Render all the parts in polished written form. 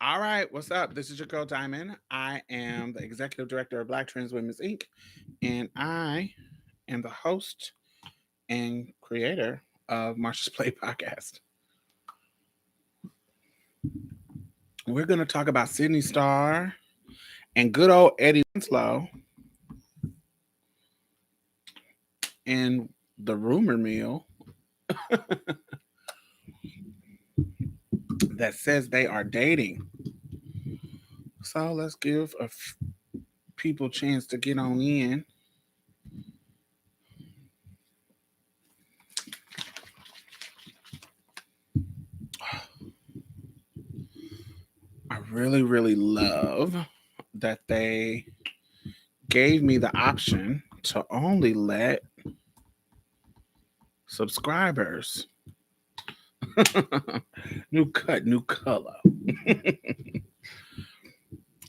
All right, what's up? This is your girl Diamond. I am the executive director of Black Trans Women's Inc. And I am the host and creator of Marsha's Play podcast. We're going to talk about Sydney Starr and good old Eddie Winslow and the rumor mill that says they are dating. So let's give people a chance to get on in. I really, really love that they gave me the option to only let subscribers new cut, new color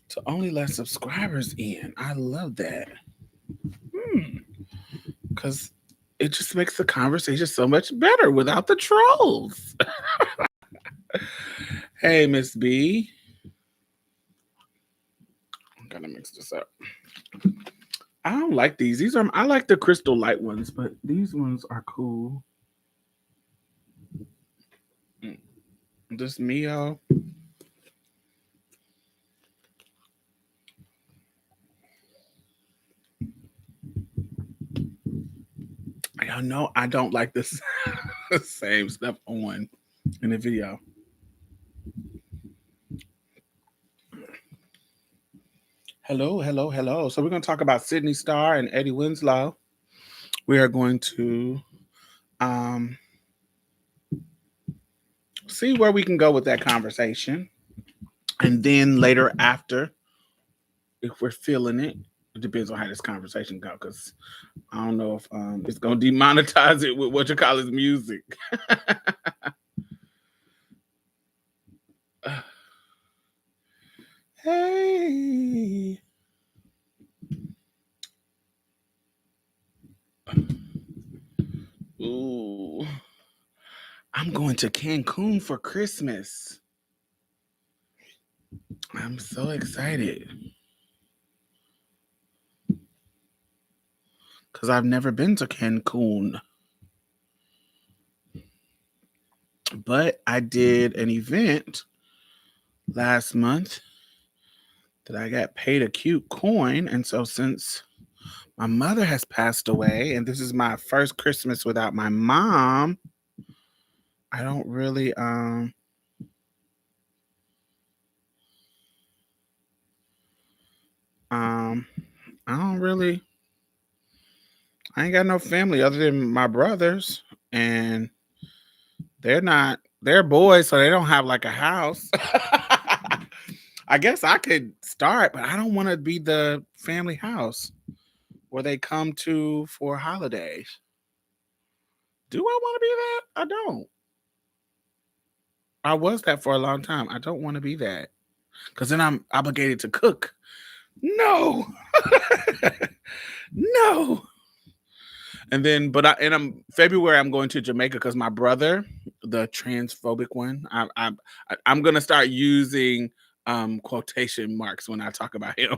to only let subscribers in. I love that. Because it just makes the conversation so much better without the trolls. Hey, Miss B. I'm gonna mix this up. I don't like these. I like the crystal light ones, but these ones are cool. This Mio. I know I don't like this same stuff on in the video. Hello, hello, hello. So we're going to talk about Sydney Starr and Eddie Winslow. We are going to see where we can go with that conversation. And then later after, if we're feeling it, it depends on how this conversation go, because I don't know if it's going to demonetize it with what you call his music. Hey. Ooh. I'm going to Cancun for Christmas. I'm so excited. Because I've never been to Cancun. But I did an event last month that I got paid a cute coin. And so since my mother has passed away, and this is my first Christmas without my mom, I don't really I don't really I ain't got no family other than my brothers, and they're boys, so they don't have like a house. I guess I could start, but I don't want to be the family house where they come to for holidays. Do I want to be that? I don't. I was that for a long time. I don't want to be that because then I'm obligated to cook. No, no. And then, I'm February. I'm going to Jamaica because my brother, the transphobic one, I'm gonna start using quotation marks when I talk about him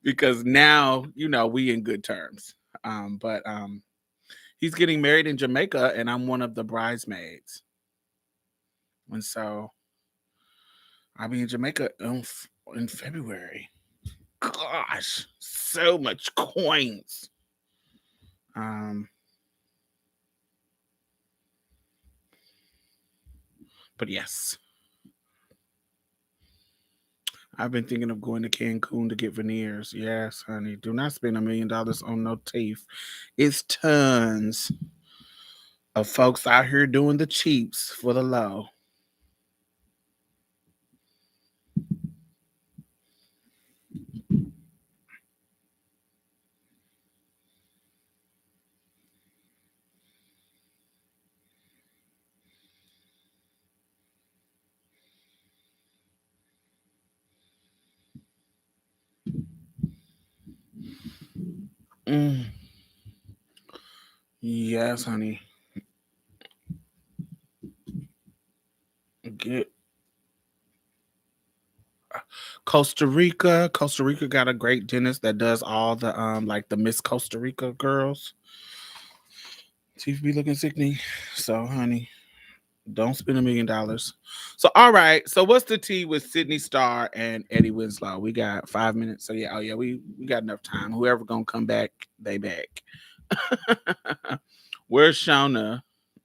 because now we in good terms. But he's getting married in Jamaica, and I'm one of the bridesmaids, and so I'll be in Jamaica in February. Gosh, so much coins. But yes, I've been thinking of going to Cancun to get veneers. Yes, honey. Do not spend $1 million on no teeth. It's tons of folks out here doing the cheaps for the low. Mm. Yes, honey. Get Costa Rica. Costa Rica got a great dentist that does all the like the Miss Costa Rica girls. Teeth be looking sickening. So, honey, don't spend $1 million. So, all right. So, what's the tea with Sydney Starr and Eddie Winslow? We got 5 minutes. So, yeah. Oh, yeah. We got enough time. Whoever gonna come back, they back. Where's Shauna?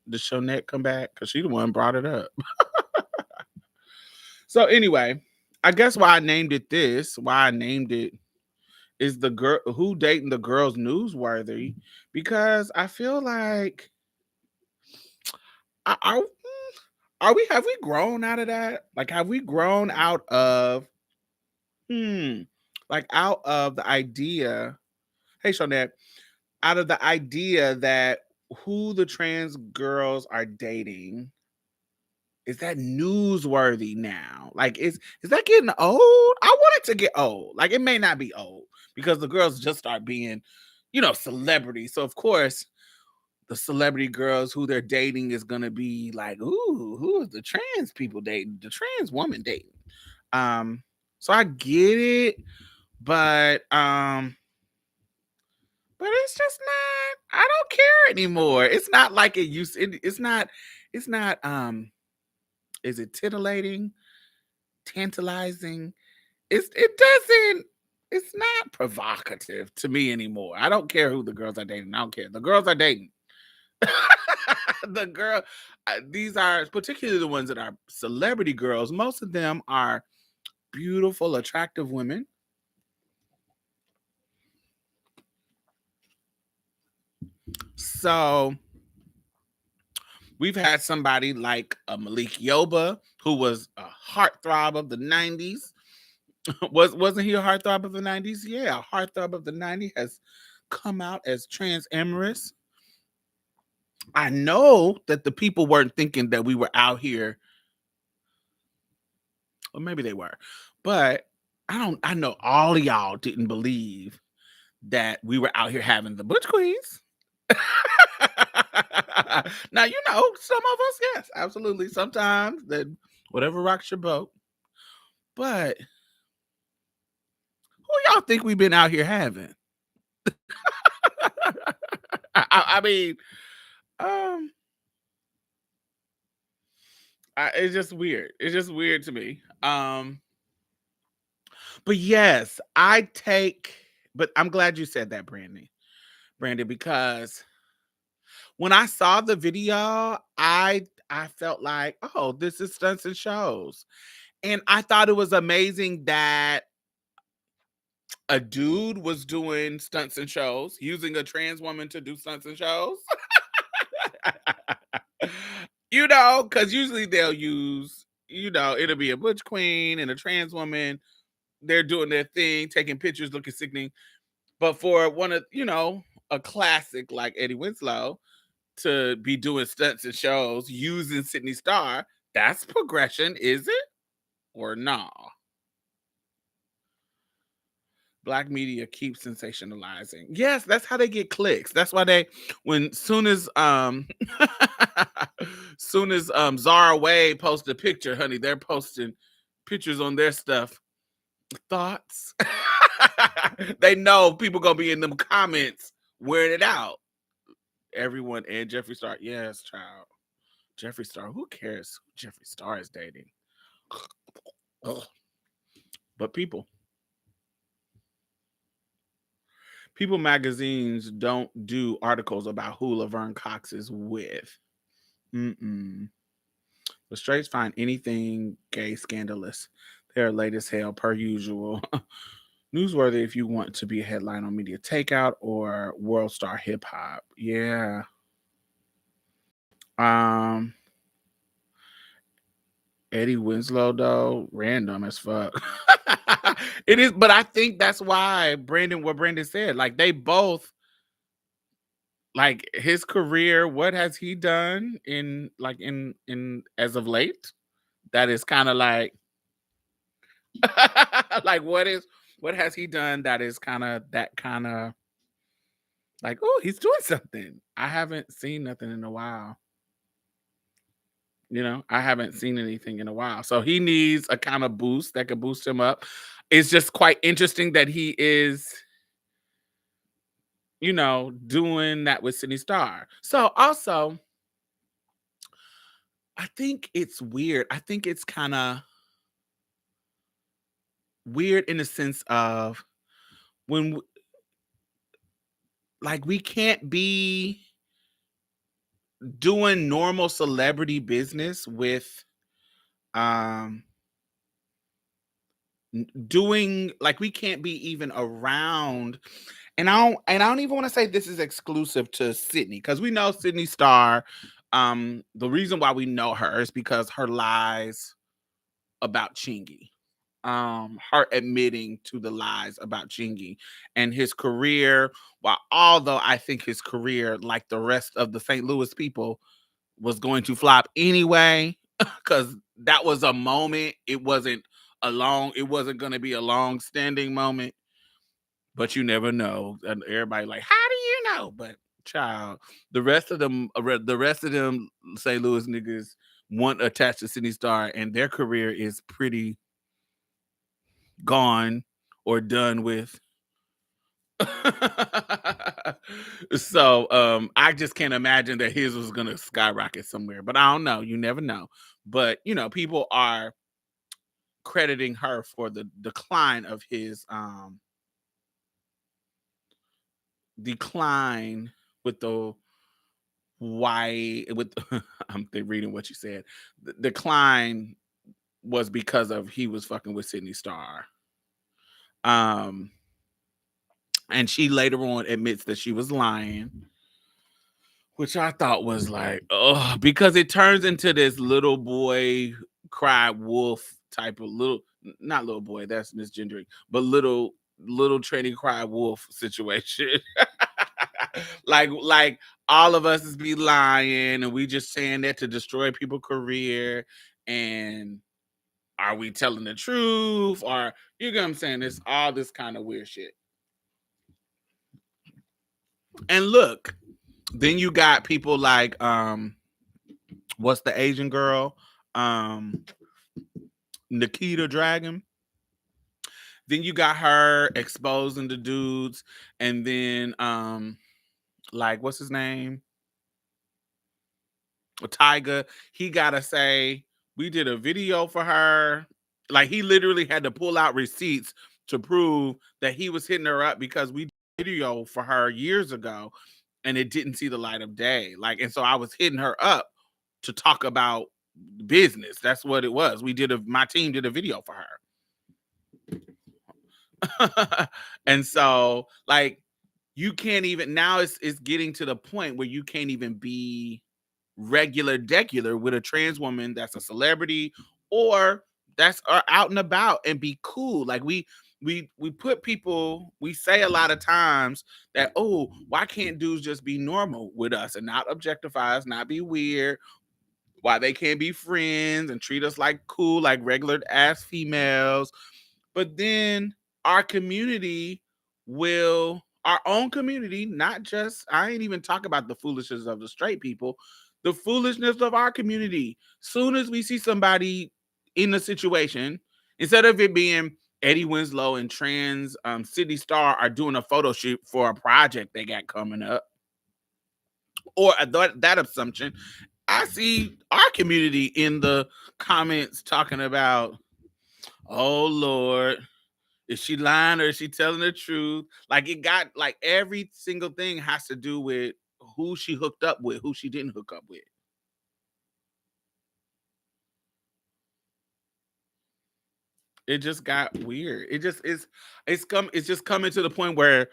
Did Shonette come back? Because she the one brought it up. So, anyway, I guess why I named it this, why I named it is the girl who dating the girls newsworthy, because I feel like are, are we have we grown out of that? Like have we grown out of like out of the idea, hey Shonette, out of the idea that who the trans girls are dating is that newsworthy now? Like is that getting old? I want it to get old. Like it may not be old because the girls just start being, celebrities. So of course the celebrity girls who they're dating is gonna be like, ooh, who is the trans people dating? The trans woman dating. So I get it, but it's just not, I don't care anymore. It's not like it used it's not is it titillating, tantalizing? It doesn't, it's not provocative to me anymore. I don't care who the girls are dating. I don't care. The girls are dating. the girl These are particularly the ones that are celebrity girls. Most of them are beautiful, attractive women. So we've had somebody like Malik Yoba, who was a heartthrob of the 90s. Wasn't he a heartthrob of the 90s? Yeah, a heartthrob of the 90s has come out as trans amorous. I know that the people weren't thinking that we were out here, or maybe they were, but I know all of y'all didn't believe that we were out here having the Butch Queens. Now, some of us, yes, absolutely. Sometimes that whatever rocks your boat. But who y'all think we've been out here having? I mean, um, it's just weird. It's just weird to me. But yes, but I'm glad you said that, Brandon, because when I saw the video, I felt like, oh, this is stunts and shows. And I thought it was amazing that a dude was doing stunts and shows, using a trans woman to do stunts and shows. Because usually they'll use, it'll be a butch queen and a trans woman. They're doing their thing, taking pictures, looking sickening. But for one of, a classic like Eddie Winslow to be doing stunts and shows using Sydney Starr, that's progression, is it? Or nah? Black media keeps sensationalizing. Yes, that's how they get clicks. That's why soon as Zara Wade posts a picture, honey, they're posting pictures on their stuff. Thoughts? They know people gonna be in them comments wearing it out. Everyone and Jeffree Star. Yes, child. Jeffree Star. Who cares who Jeffree Star is dating? But People magazines don't do articles about who Laverne Cox is with. The straights find anything gay scandalous. They're late as hell, per usual. Newsworthy if you want to be a headline on Media Takeout or World Star Hip Hop. Yeah. Um, Eddie Winslow though, random as fuck. It is, but I think that's why what Brandon said, like they both, like his career, what has he done in as of late? That is kind of like like what has he done that is kind of like, oh, he's doing something. I haven't seen nothing in a while. I haven't seen anything in a while. So he needs a kind of boost that could boost him up. It's just quite interesting that he is, doing that with Sydney Starr. So also, I think it's weird. I think it's kind of weird in the sense of when, like, we can't be doing normal celebrity business with um doing, like, we can't be even around. And I don't even want to say this is exclusive to Sydney, because we know Sydney Starr. The reason why we know her is because her lies about Chingy. Her admitting to the lies about Chingy and his career. While although I think his career, like the rest of the St. Louis people, was going to flop anyway, because that was a moment. It wasn't going to be a long standing moment, but you never know. And everybody like, how do you know? But child, the rest of them St. Louis niggas weren't attached to Sydney Star, and their career is pretty gone or done with. So I just can't imagine that his was gonna skyrocket somewhere. But I don't know. You never know. But people are crediting her for the decline of his decline with the why with reading what you said. The decline was because of he was fucking with Sydney Starr. Um and she later on admits that she was lying, which I thought was like, oh, because it turns into this little boy cry wolf type of not little boy, that's misgendering, but little tranny cry wolf situation. like all of us is be lying and we just saying that to destroy people's career. And are we telling the truth? Or you get what I'm saying? It's all this kind of weird shit. And look, then you got people like what's the Asian girl? Nikita Dragon. Then you got her exposing the dudes, and then like what's his name? Tyga. He gotta say we did a video for her. Like he literally had to pull out receipts to prove that he was hitting her up because we did a video for her years ago and it didn't see the light of day. Like, and so I was hitting her up to talk about business. That's what it was. My team did a video for her. And so like you can't even now it's getting to the point where you can't even be regular with a trans woman that's a celebrity or that's out and about and be cool. Like we put people, we say a lot of times that, oh, why can't dudes just be normal with us and not objectify us, not be weird? Why they can't be friends and treat us like cool, like regular ass females? But then our community our own community, not just, I ain't even talk about the foolishness of the straight people, the foolishness of our community. Soon as we see somebody in a situation, instead of it being Eddie Winslow and trans Sydney Starr are doing a photo shoot for a project they got coming up, or that assumption, I see our community in the comments talking about, oh Lord, is she lying or is she telling the truth? Like it got like every single thing has to do with who she hooked up with, who she didn't hook up with. It just got weird. It's just coming to the point where,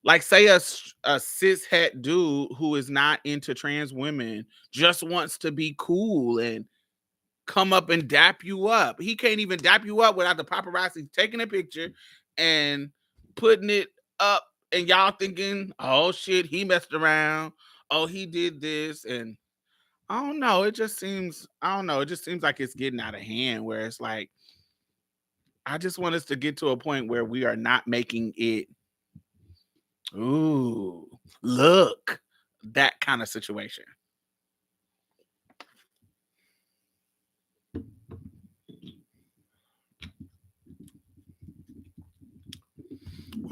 like, say a cis het dude who is not into trans women just wants to be cool and come up and dap you up. He can't even dap you up without the paparazzi taking a picture and putting it up, and y'all thinking, oh shit, he messed around. Oh, he did this. And I don't know. I don't know. It just seems like it's getting out of hand where it's like, I just want us to get to a point where we are not making it, ooh, look, that kind of situation.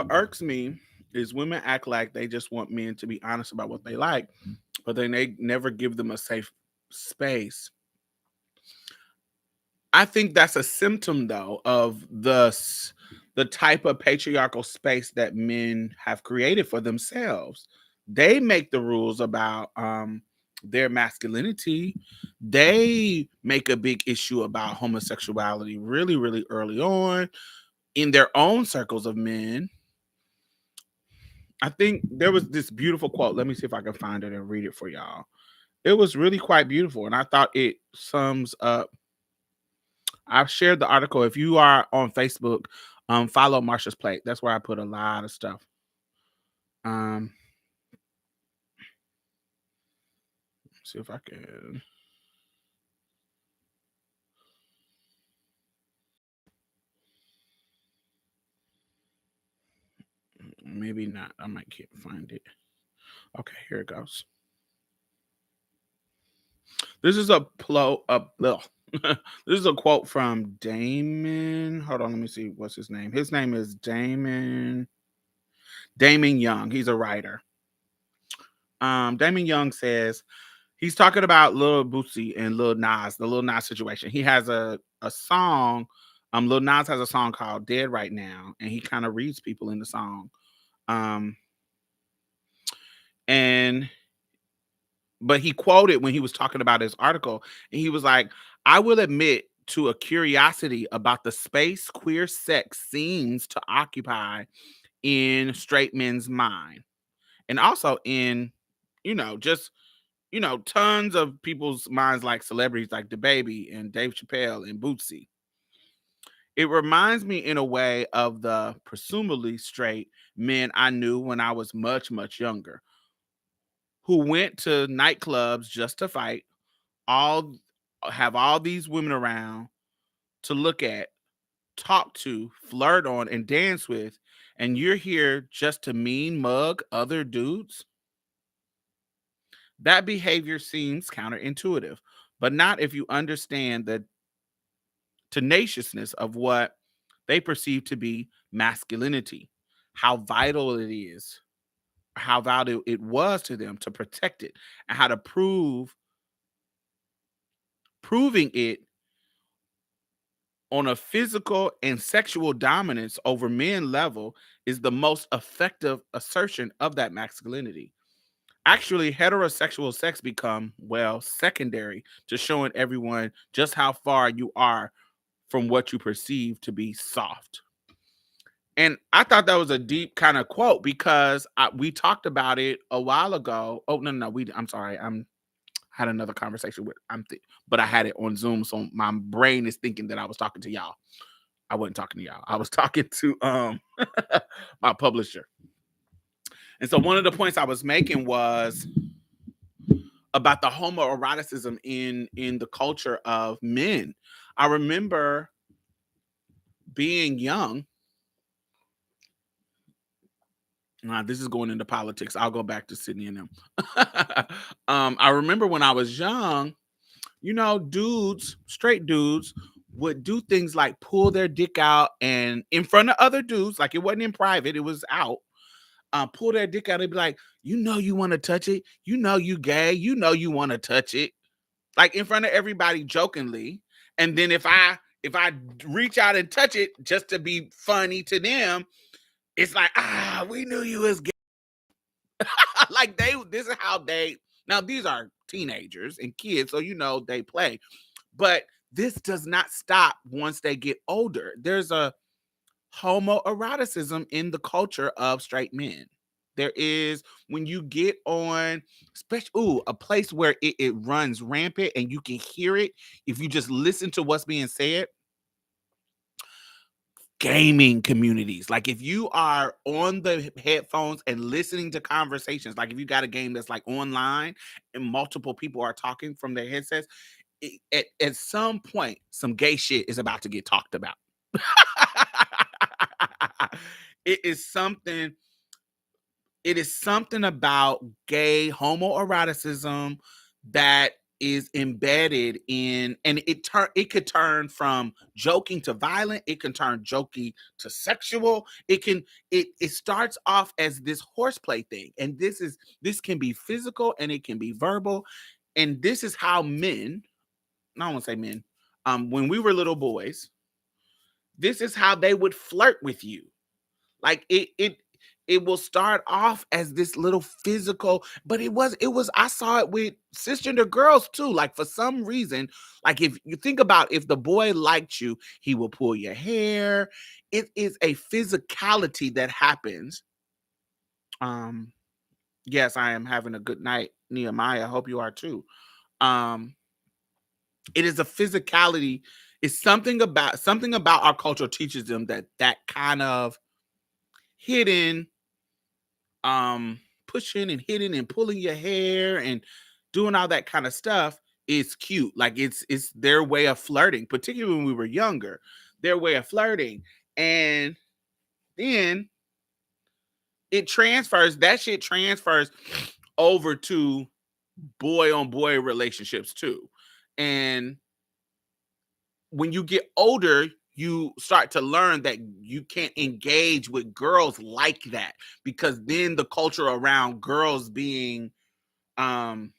what irks me is women act like they just want men to be honest about what they like, but then they never give them a safe space. I think that's a symptom, though, of the type of patriarchal space that men have created for themselves. They make the rules about their masculinity. They make a big issue about homosexuality really, really early on in their own circles of men. I think there was this beautiful quote. Let me see if I can find it and read it for y'all. It was really quite beautiful, and I thought it sums up. I've shared the article. If you are on Facebook, follow Marsha's Plate. That's where I put a lot of stuff. Um, see if I can. Maybe not. I might can't find it. Okay, here it goes. This is a this is a quote from Damon. Hold on, let me see what's his name. His name is Damon Young. He's a writer. Damon Young says he's talking about Lil Boosie and Lil Nas, the Lil Nas situation. He has a song. Lil Nas has a song called "Dead Right Now," and he kind of reads people in the song. Um, and but he quoted when he was talking about his article, and he was like, "I will admit to a curiosity about the space queer sex seems to occupy in straight men's mind, and also in, just tons of people's minds, like celebrities like DaBaby and Dave Chappelle and Bootsy. It reminds me in a way of the presumably straight men I knew when I was much, much younger, who went to nightclubs just to fight, all have all these women around to look at, talk to, flirt on, and dance with, and you're here just to mean mug other dudes. That behavior seems counterintuitive, but not if you understand the tenaciousness of what they perceive to be masculinity, how vital it is, how valuable it was to them to protect it, and how to proving it on a physical and sexual dominance over men level is the most effective assertion of that masculinity. Actually, heterosexual sex become, well, secondary to showing everyone just how far you are from what you perceive to be soft. And I thought that was a deep kind of quote because we talked about it a while ago. Oh, no, no, I'm sorry. Had another conversation with but I had it on Zoom, so my brain is thinking that I was talking to y'all. I wasn't talking to y'all. I was talking to my publisher. And so one of the points I was making was about the homoeroticism in the culture of men. I remember being young. This is going into politics. I'll go back to Sydney and them. I remember when I was young, dudes, straight dudes, would do things like pull their dick out and in front of other dudes, like it wasn't in private, it was out. Pull their dick out and be like, you want to touch it, you gay, you want to touch it, like in front of everybody jokingly. And then if I reach out and touch it just to be funny to them, it's like, we knew you was gay. Like this is how now these are teenagers and kids, so they play. But this does not stop once they get older. There's a homoeroticism in the culture of straight men. There is, when you get on, especially a place where it runs rampant and you can hear it if you just listen to what's being said. Gaming communities. Like if you are on the headphones and listening to conversations, like if you got a game that's like online and multiple people are talking from their headsets, at some point, some gay shit is about to get talked about. It is something. It is something about gay homoeroticism that is embedded in, and it could turn from joking to violent, it can turn jokey to sexual, it starts off as this horseplay thing, and this can be physical and it can be verbal, and this is how men, I don't want to say men, when we were little boys, this is how they would flirt with you. Like it will start off as this little physical, but it was I saw it with cisgender girls too. Like for some reason, like if you think about, if the boy liked you, he will pull your hair. It is a physicality that happens. Um, yes, I am having a good night, Nehemiah. I hope you are too. Um, it is a physicality. It's something about our culture teaches them that kind of hidden, pushing and hitting and pulling your hair and doing all that kind of stuff is cute. Like it's their way of flirting, particularly when we were younger, their way of flirting. And then that shit transfers over to boy on boy relationships too. And when you get older, you start to learn that you can't engage with girls like that, because then the culture around girls being um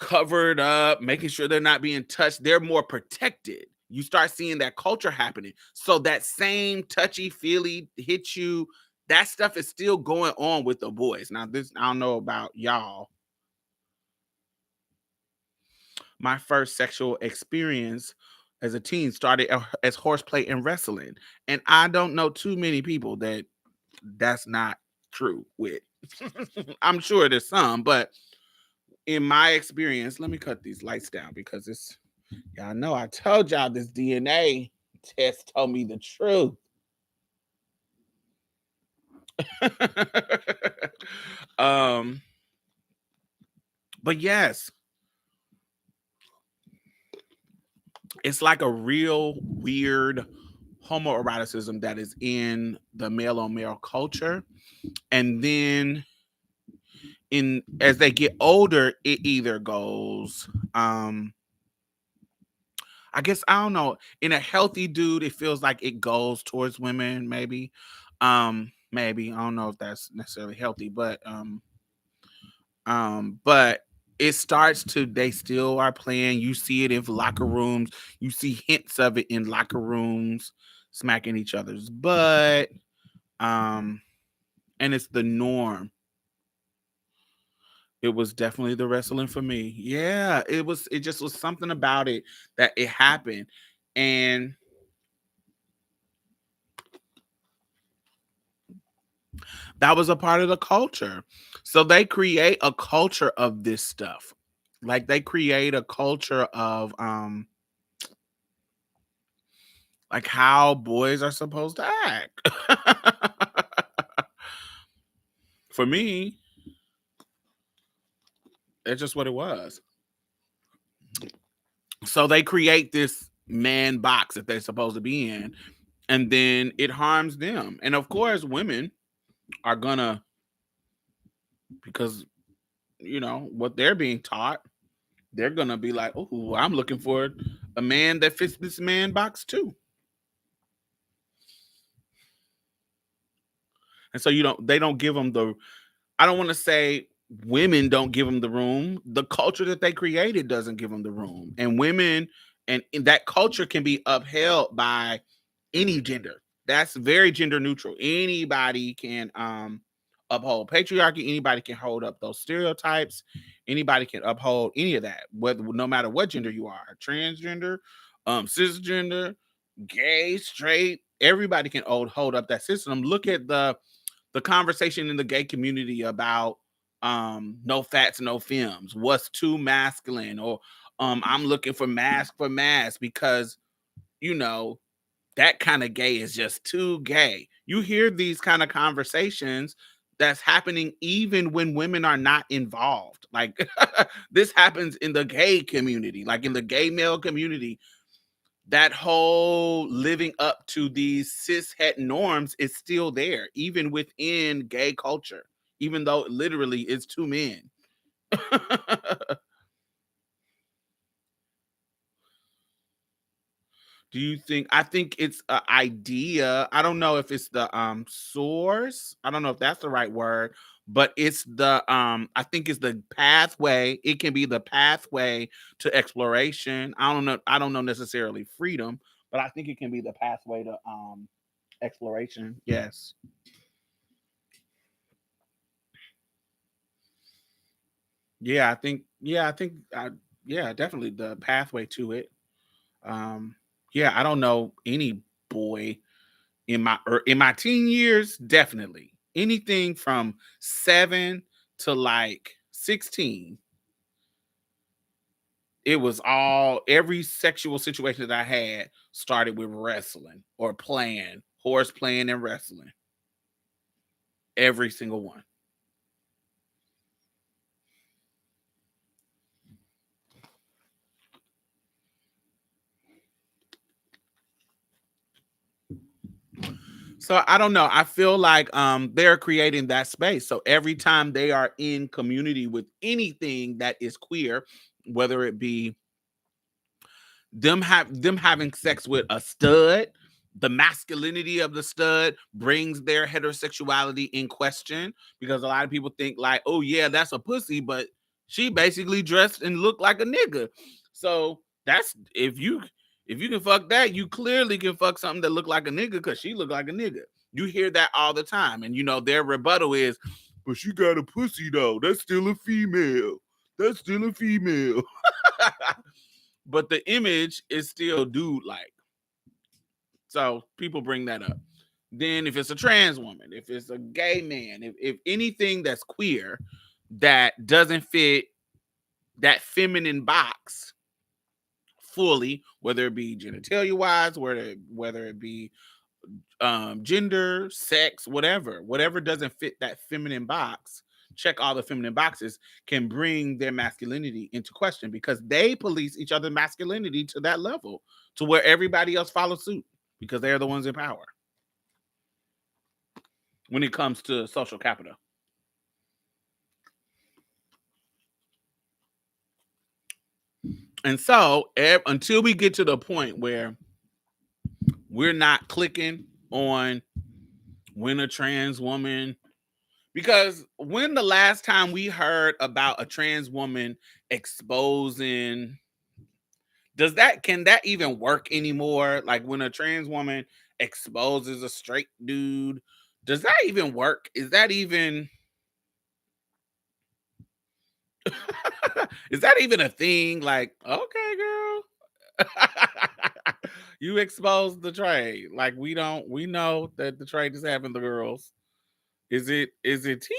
covered up, making sure they're not being touched, they're more protected. You start seeing that culture happening. So that same touchy feely hit you, that stuff is still going on with the boys. Now, this, I don't know about y'all. My first sexual experience as a teen started as horseplay and wrestling. And I don't know too many people that's not true with. I'm sure there's some, but in my experience, let me cut these lights down because y'all know I told y'all this DNA test told me the truth. um, but yes, it's like a real weird homoeroticism that is in the male on male culture. And then in as they get older, it either goes, I guess, I don't know, in a healthy dude, it feels like it goes towards women, maybe. Maybe. I don't know if that's necessarily healthy, but it starts to, they still are playing. You see it in locker rooms, you see hints of it in locker rooms, smacking each other's butt. Um, and it's the norm. It was definitely the wrestling for me. Yeah, it just was something about it that it happened. And that was a part of the culture. So they create a culture of this stuff. Like they create a culture of like how boys are supposed to act. For me, that's just what it was. So they create this man box that they're supposed to be in, and then it harms them. And of course, women are gonna, because what they're being taught, they're gonna be like, "Oh, I'm looking for a man that fits this man box too." And so they don't give them the, I don't want to say women don't give them the room. The culture that they created doesn't give them the room. And women, and in that culture can be upheld by any gender. That's very gender neutral. Anybody can uphold patriarchy. Anybody can hold up those stereotypes. Anybody can uphold any of that, whether, no matter what gender you are, transgender, cisgender, gay, straight. Everybody can hold up that system. Look at the conversation in the gay community about no fats, no femmes, what's too masculine, or I'm looking for mask because you know that kind of gay is just too gay. You hear these kind of conversations that's happening even when women are not involved. Like this happens in the gay community, like in the gay male community. That whole living up to these cis het norms is still there, even within gay culture, even though literally it's two men. Do you think I think it's an idea. I don't know if it's the source. I don't know if that's the right word, but it's the I think it's the pathway. It can be the pathway to exploration. I don't know necessarily freedom, but I think it can be the pathway to exploration. Yes. I think yeah, definitely the pathway to it. Um yeah, I don't know any boy in my teen years, definitely. Anything from 7 to like 16, it was all every sexual situation that I had started with wrestling or playing, horse playing and wrestling. Every single one. So I don't know. I feel like they're creating that space. So every time they are in community with anything that is queer, whether it be them having sex with a stud, the masculinity of the stud brings their heterosexuality in question, because a lot of people think like, oh yeah, that's a pussy, but she basically dressed and looked like a nigga. So that's if you can fuck that, you clearly can fuck something that looked like a nigga because she looked like a nigga. You hear that all the time, and you know their rebuttal is, but she got a pussy though. That's still a female. That's still a female. But the image is still dude like. So people bring that up. Then if it's a trans woman, if it's a gay man, if anything that's queer that doesn't fit that feminine box fully, whether it be genitalia wise, whether it be gender, sex, whatever doesn't fit that feminine box, check all the feminine boxes, can bring their masculinity into question because they police each other's masculinity to that level to where everybody else follows suit because they're the ones in power when it comes to social capital. And so until we get to the point where we're not clicking on when a trans woman, because when the last time we heard about a trans woman exposing, can that even work anymore? Like when a trans woman exposes a straight dude, does that even work? Is that even is that even a thing? Like, okay, girl. You exposed the trade. Like we know that the trade is having the girls. Is it tea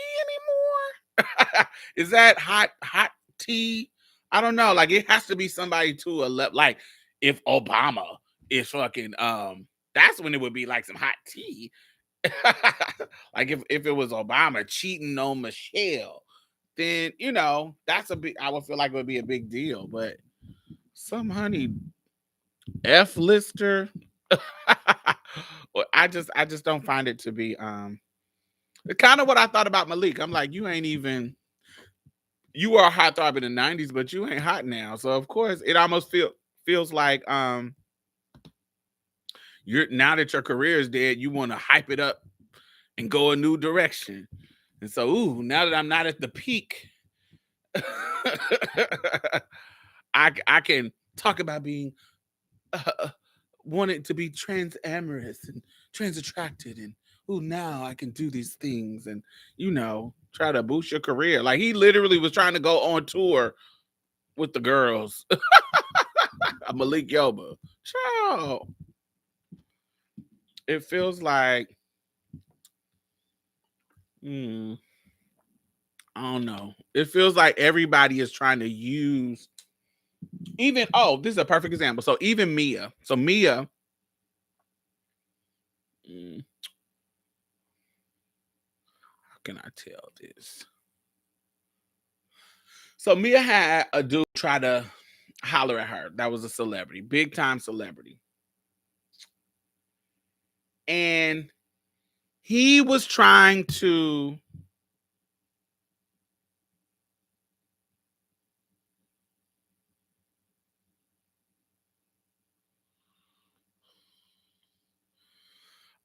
anymore? Is that hot tea? I don't know. Like it has to be somebody to a level. Like if Obama is fucking that's when it would be like some hot tea. Like if it was Obama cheating on Michelle, then that's a big, I would feel like it would be a big deal. But some honey F lister. Well, I just don't find it to be kind of what I thought about Malik. I'm like, you ain't even, you were a hot throb in the 90s, but you ain't hot now. So of course it almost feels like you're, now that your career is dead, you want to hype it up and go a new direction. And so, ooh, now that I'm not at the peak, I can talk about being uh, wanted to be trans amorous and trans attracted, and ooh, now I can do these things and try to boost your career. Like he literally was trying to go on tour with the girls. Malik Yoba. Child. It feels like hmm, I don't know. It feels like everybody is trying to use, even, oh, this is a perfect example. So even Mia. So Mia, how can I tell this? So Mia had a dude try to holler at her. That was a celebrity, big time celebrity. And he was trying to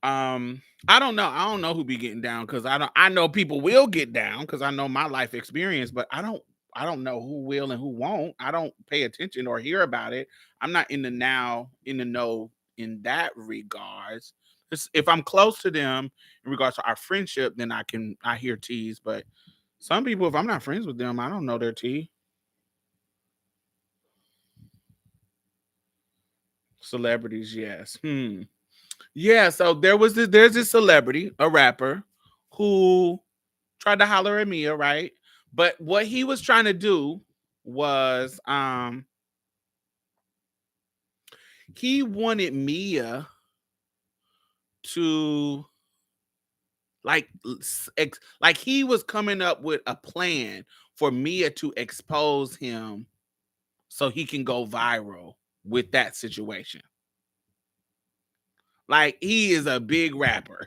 I don't know. I don't know who be getting down because I know people will get down because I know my life experience, but I don't know who will and who won't. I don't pay attention or hear about it. I'm not in the know in that regards. If I'm close to them in regards to our friendship, then I hear teas. But some people, if I'm not friends with them, I don't know their tea. Celebrities, yes. Yeah, so there's this celebrity, a rapper, who tried to holler at Mia, right? But what he was trying to do was he wanted Mia to like like he was coming up with a plan for Mia to expose him so he can go viral with that situation. Like he is a big rapper.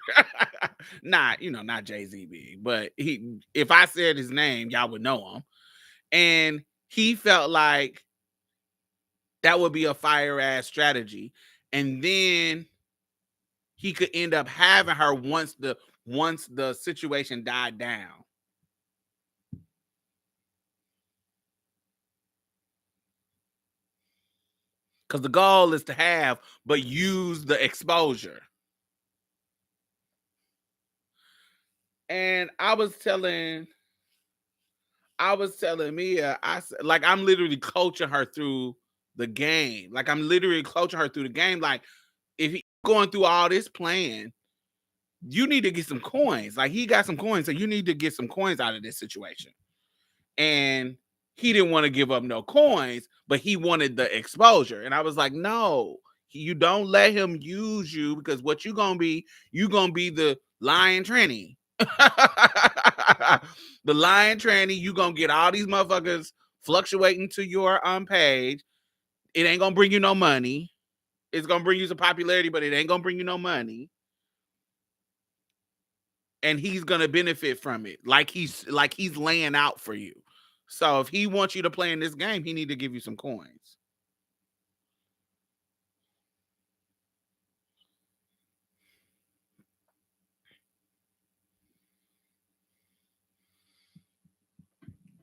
Not, not Jay-Z big, but if I said his name, y'all would know him. And he felt like that would be a fire ass strategy. And then he could end up having her once the situation died down. Because the goal is to have, but use the exposure. And I was telling Mia, like I'm literally coaching her through the game. Like I'm literally coaching her through the game. Like if he's going through all this plan, you need to get some coins. Like he got some coins, so you need to get some coins out of this situation. And he didn't want to give up no coins, but he wanted the exposure. And I was like, no, you don't let him use you because what you gonna be the lion tranny. The lion tranny, you gonna get all these motherfuckers fluctuating to your page. It ain't gonna bring you no money. It's gonna bring you some popularity, but it ain't gonna bring you no money. And he's gonna benefit from it, like he's laying out for you. So if he wants you to play in this game, he need to give you some coins.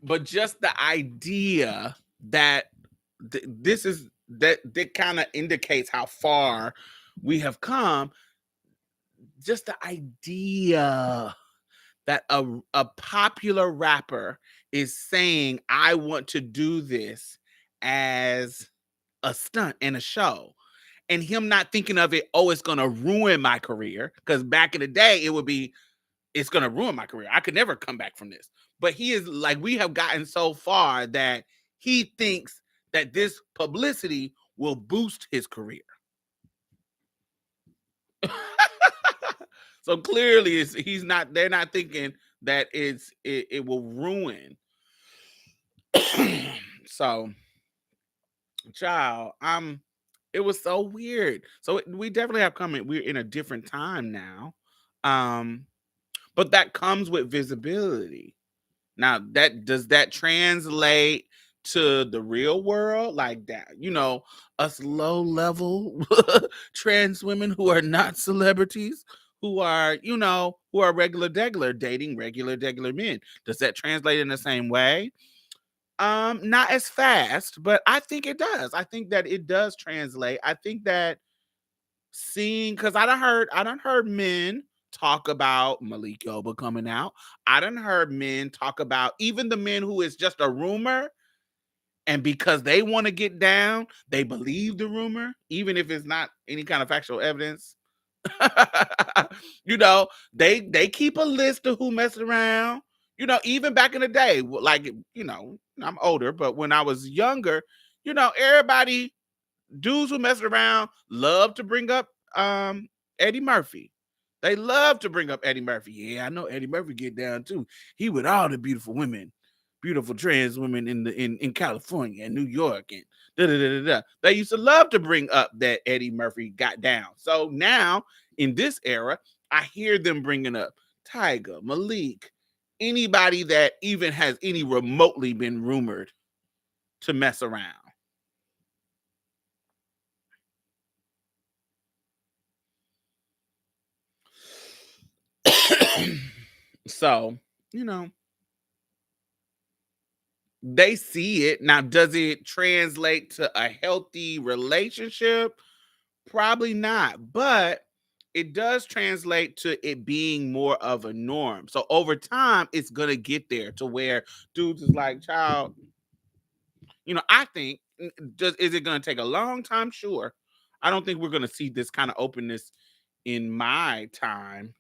But just the idea that this is that kind of indicates how far we have come. Just the idea that a popular rapper is saying, I want to do this as a stunt in a show. And him not thinking of it, oh, it's gonna ruin my career. Because back in the day, it would be, it's gonna ruin my career. I could never come back from this. But he is like, we have gotten so far that he thinks that this publicity will boost his career. So clearly, he's not. They're not thinking that it will ruin. So, child, it was so weird. So we definitely have come in. We're in a different time now, um, but that comes with visibility. Now, that translate to the real world like that? Us low level trans women who are not celebrities, who are regular degular dating regular degular men. Does that translate in the same way? Not as fast, but I think it does. I think that it does translate. I think that seeing, because I done heard men talk about Malik Yoba coming out. I done heard men talk about even the men who is just a rumor, and because they want to get down, they believe the rumor, even if it's not any kind of factual evidence. They keep a list of who messed around. Even back in the day, like I'm older, but when I was younger, everybody, dudes who mess around love to bring up Eddie Murphy. They love to bring up Eddie Murphy. Yeah, I know Eddie Murphy get down too. He with all the beautiful women, beautiful trans women in California and New York and da da da da da. They used to love to bring up that Eddie Murphy got down. So now in this era, I hear them bringing up Tyga, Malik, anybody that even has any remotely been rumored to mess around. So, you know, they see it. Now, does it translate to a healthy relationship? Probably not, but it does translate to it being more of a norm. So over time, it's gonna get there to where dudes is like, child, I think just is it gonna take a long time? Sure. I don't think we're gonna see this kind of openness in my time.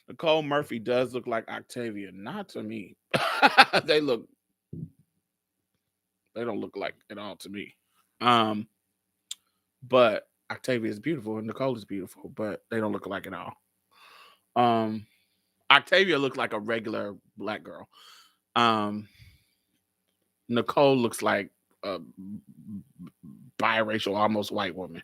Nicole Murphy does look like Octavia, not to me. they look they don't look like at all to me. Um, but Octavia is beautiful and Nicole is beautiful, but they don't look alike at all. Um, Octavia looks like a regular black girl. Um, Nicole looks like a biracial, almost white woman.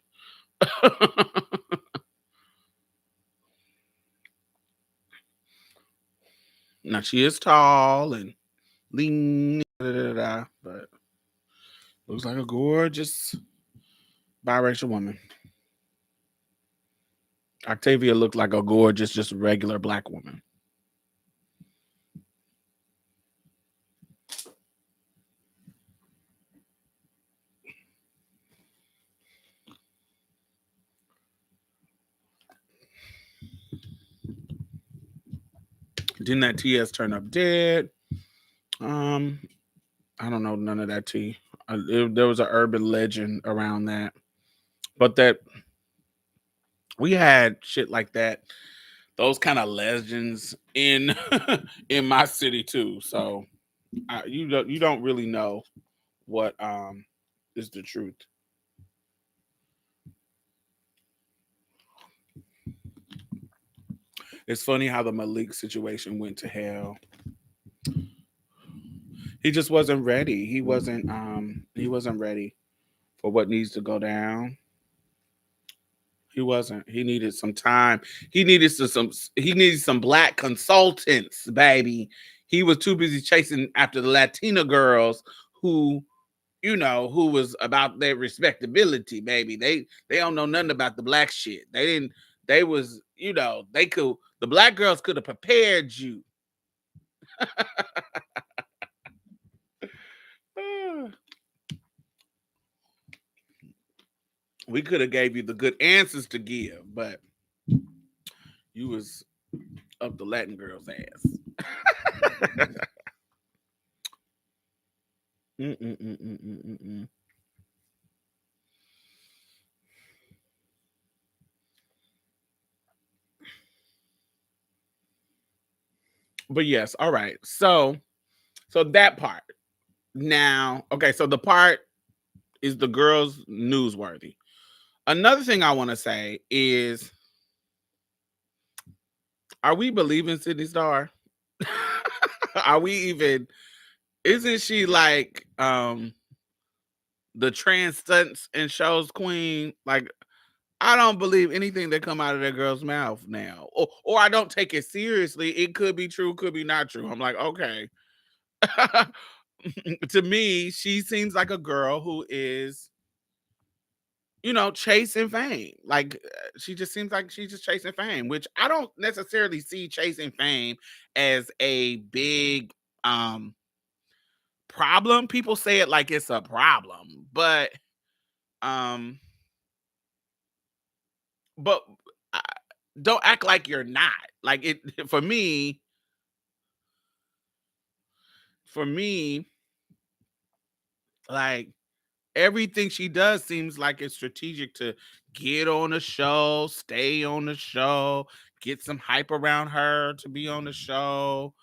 Now she is tall and lean, but looks like a gorgeous biracial woman. Octavia looked like a gorgeous, just regular black woman. Didn't that TS turn up dead? Um, I don't know none of that tea. There was an urban legend around that, but that we had shit like that, those kind of legends in in my city too. So you don't really know what is the truth. It's funny how the Malik situation went to hell. He just wasn't ready. He wasn't ready for what needs to go down. He wasn't. He needed some time. He needed some black consultants, baby. He was too busy chasing after the Latina girls who, who was about their respectability, baby. They don't know nothing about the black shit. They didn't. They was, they could. The black girls could have prepared you. We could have gave you the good answers to give, but you was up the Latin girl's ass. Mm-mm-mm-mm-mm-mm. But yes, all right. So that part. Now, okay, so the part is the girls newsworthy. Another thing I want to say is, are we believing Sydney Starr? Are we even, isn't she like the trans stunts and shows queen? Like, I don't believe anything that come out of that girl's mouth now. Or I don't take it seriously. It could be true, could be not true. I'm like, okay. To me, she seems like a girl who is, chasing fame. Like, she just seems like she's just chasing fame, which I don't necessarily see chasing fame as a big problem. People say it like it's a problem, um but uh, don't act like you're not. Like, it for me, like, everything she does seems like it's strategic to get on the show, stay on the show, get some hype around her to be on the show.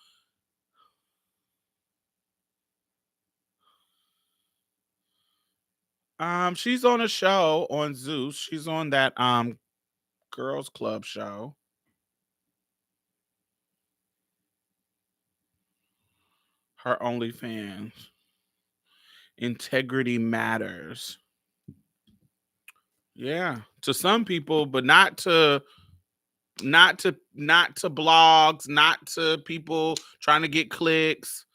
She's on a show on Zeus. She's on that girls club show. Her OnlyFans. Integrity matters. Yeah, to some people, but not to blogs, not to people trying to get clicks.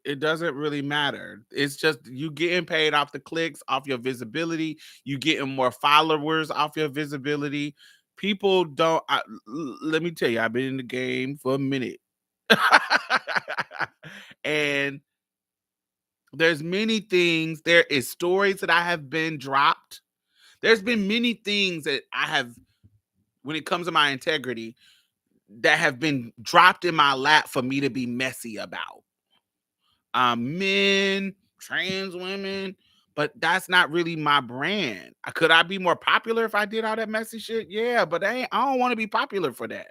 It doesn't really matter. It's just you getting paid off the clicks, off your visibility. You getting more followers off your visibility. People don't. Let me tell you, I've been in the game for a minute, and there's many things. There is stories that I have been dropped. There's been many things that I have, when it comes to my integrity, that have been dropped in my lap for me to be messy about. Men, trans women, but that's not really my brand. Could I be more popular if I did all that messy shit? Yeah, but I don't want to be popular for that.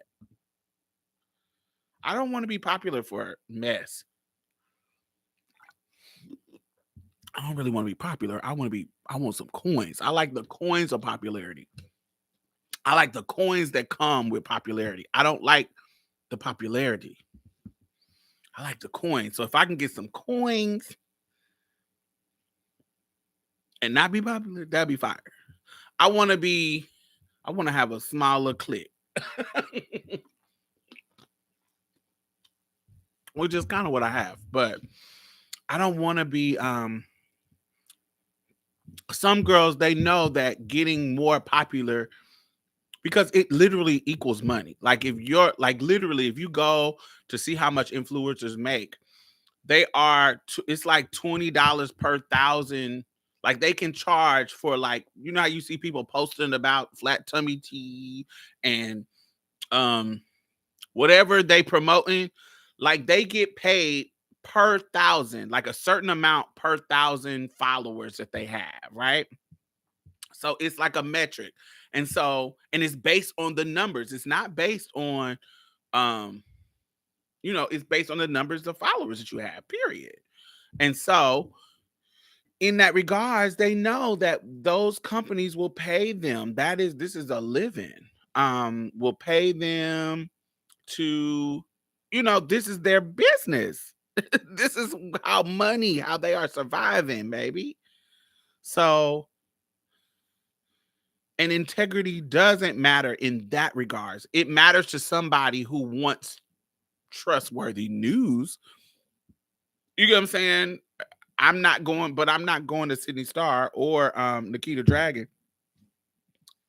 I don't want to be popular for mess. I don't really want to be popular. I want some coins. I like the coins of popularity. I like the coins that come with popularity. I don't like the popularity. I like the coins. So if I can get some coins and not be popular, that'd be fire. I want to be, I want to have a smaller clique, which is kind of what I have. But I don't want to be some girls, they know that getting more popular, because it literally equals money. Like if you're like literally, if you go to see how much influencers make, they are it's like $20 per thousand. Like they can charge for, like, you know how you see people posting about flat tummy tea and um whatever they promoting, like they get paid per thousand, like a certain amount per thousand followers that they have, right? So it's like a metric. And so, and it's based on the numbers. It's not based on um it's based on the numbers of followers that you have, period. And so in that regards, they know that those companies will pay them. This is a living. Will pay them to, this is their business. This is how they are surviving, baby. So, and integrity doesn't matter in that regards. It matters to somebody who wants trustworthy news. You get what I'm saying? I'm not going to Sydney Starr or Nikita Dragon.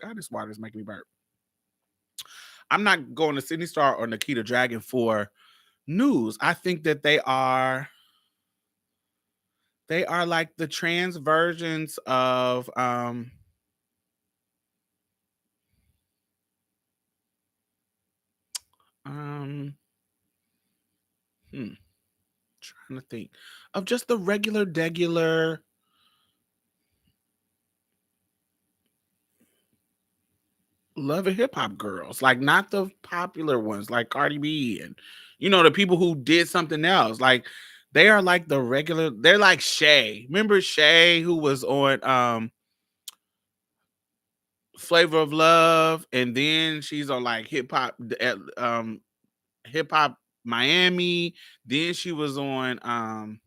God, this water is making me burp. I'm not going to Sydney Starr or Nikita Dragon for news. I think that they are like the trans versions of um trying to think of just the regular degular love and hip hop girls, like not the popular ones like Cardi B and the people who did something else. Like they are like the regular, they're like Shay. Remember Shay, who was on Flavor of Love, and then she's on like hip hop Miami, then she was on Love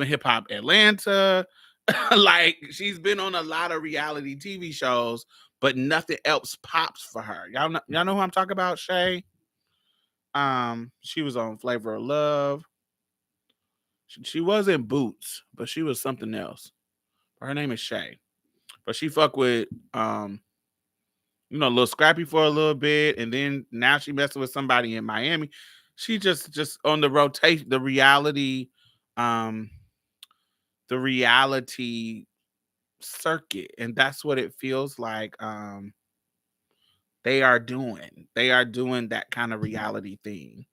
and Hip Hop Atlanta. Like she's been on a lot of reality TV shows, but nothing else pops for her. Y'all know who I'm talking about, Shay? She was on Flavor of Love. She was in Boots, but she was something else. Her name is Shay. But she fuck with a little Scrappy for a little bit, and then now she messing with somebody in Miami. She just on the rotation, um, the reality circuit, and that's what it feels like. They are doing. They are doing that kind of reality thing.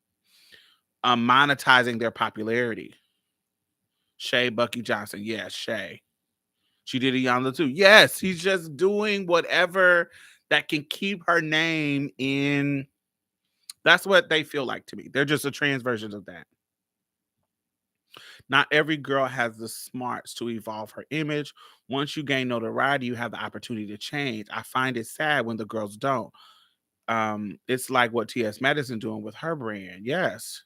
Monetizing their popularity. Shay Bucky Johnson, yes, Shay. She did Iyanla too. Yes, he's just doing whatever that can keep her name in. That's what they feel like to me. They're just a trans version of that. Not every girl has the smarts to evolve her image. Once you gain notoriety, you have the opportunity to change. I find it sad when the girls don't. It's like what T.S. Madison doing with her brand. Yes.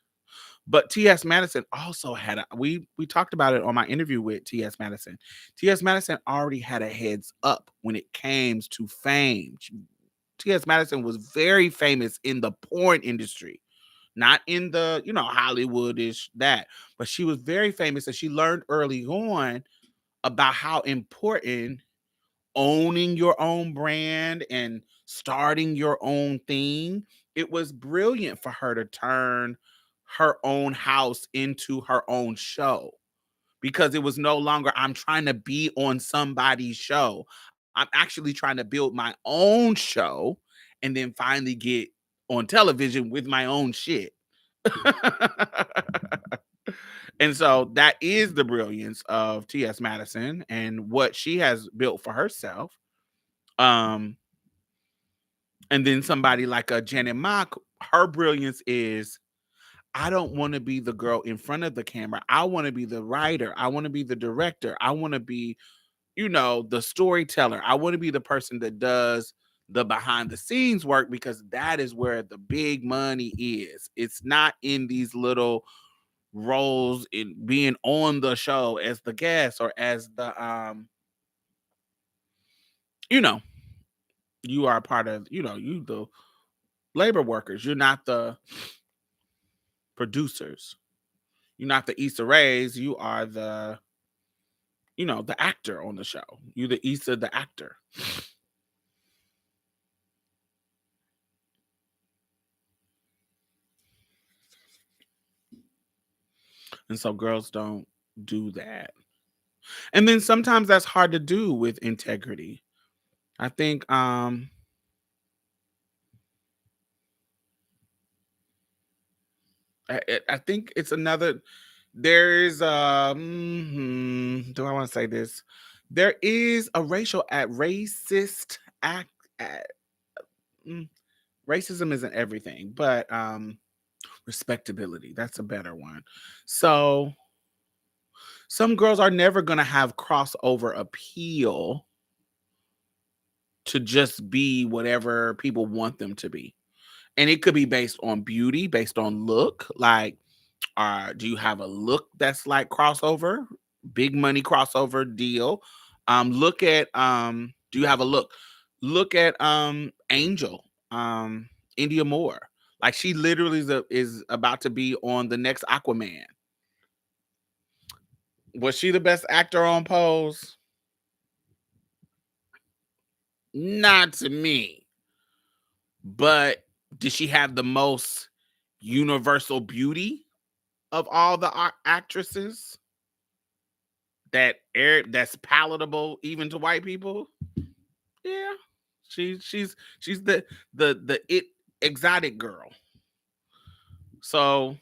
But T.S. Madison also had we talked about it on my interview with T.S. Madison. T.S. Madison already had a heads up when it came to fame. T.S. Madison was very famous in the porn industry, not in the, Hollywoodish that, but she was very famous, and she learned early on about how important owning your own brand and starting your own thing, it was brilliant for her to turn her own house into her own show, because it was no longer I'm trying to be on somebody's show. I'm actually trying to build my own show and then finally get on television with my own shit. And so that is the brilliance of T.S. Madison and what she has built for herself. Um, and then somebody like a Janet Mock, her brilliance is I don't want to be the girl in front of the camera. I want to be the writer. I want to be the director. I want to be, the storyteller. I want to be the person that does the behind the scenes work, because that is where the big money is. It's not in these little roles in being on the show as the guest or as the you know, you are part of, you the labor workers. You're not the producers. You're not the Issa Rays. You are the actor on the show. You the Issa, the actor. And so girls don't do that. And then sometimes that's hard to do with integrity. I think I think it's another there is do I want to say this? There is a racial at racist act at, mm, racism isn't everything, but respectability, that's a better one. So some girls are never going to have crossover appeal to just be whatever people want them to be. And it could be based on beauty, based on look. Like, do you have a look that's like crossover, big money crossover deal? Look at do you have a look? Look at Angel, India Moore. Like she literally is about to be on the next Aquaman. Was she the best actor on Pose? Not to me. But did she have the most universal beauty of all the actresses that's palatable even to white people? Yeah. She's the it exotic girl. So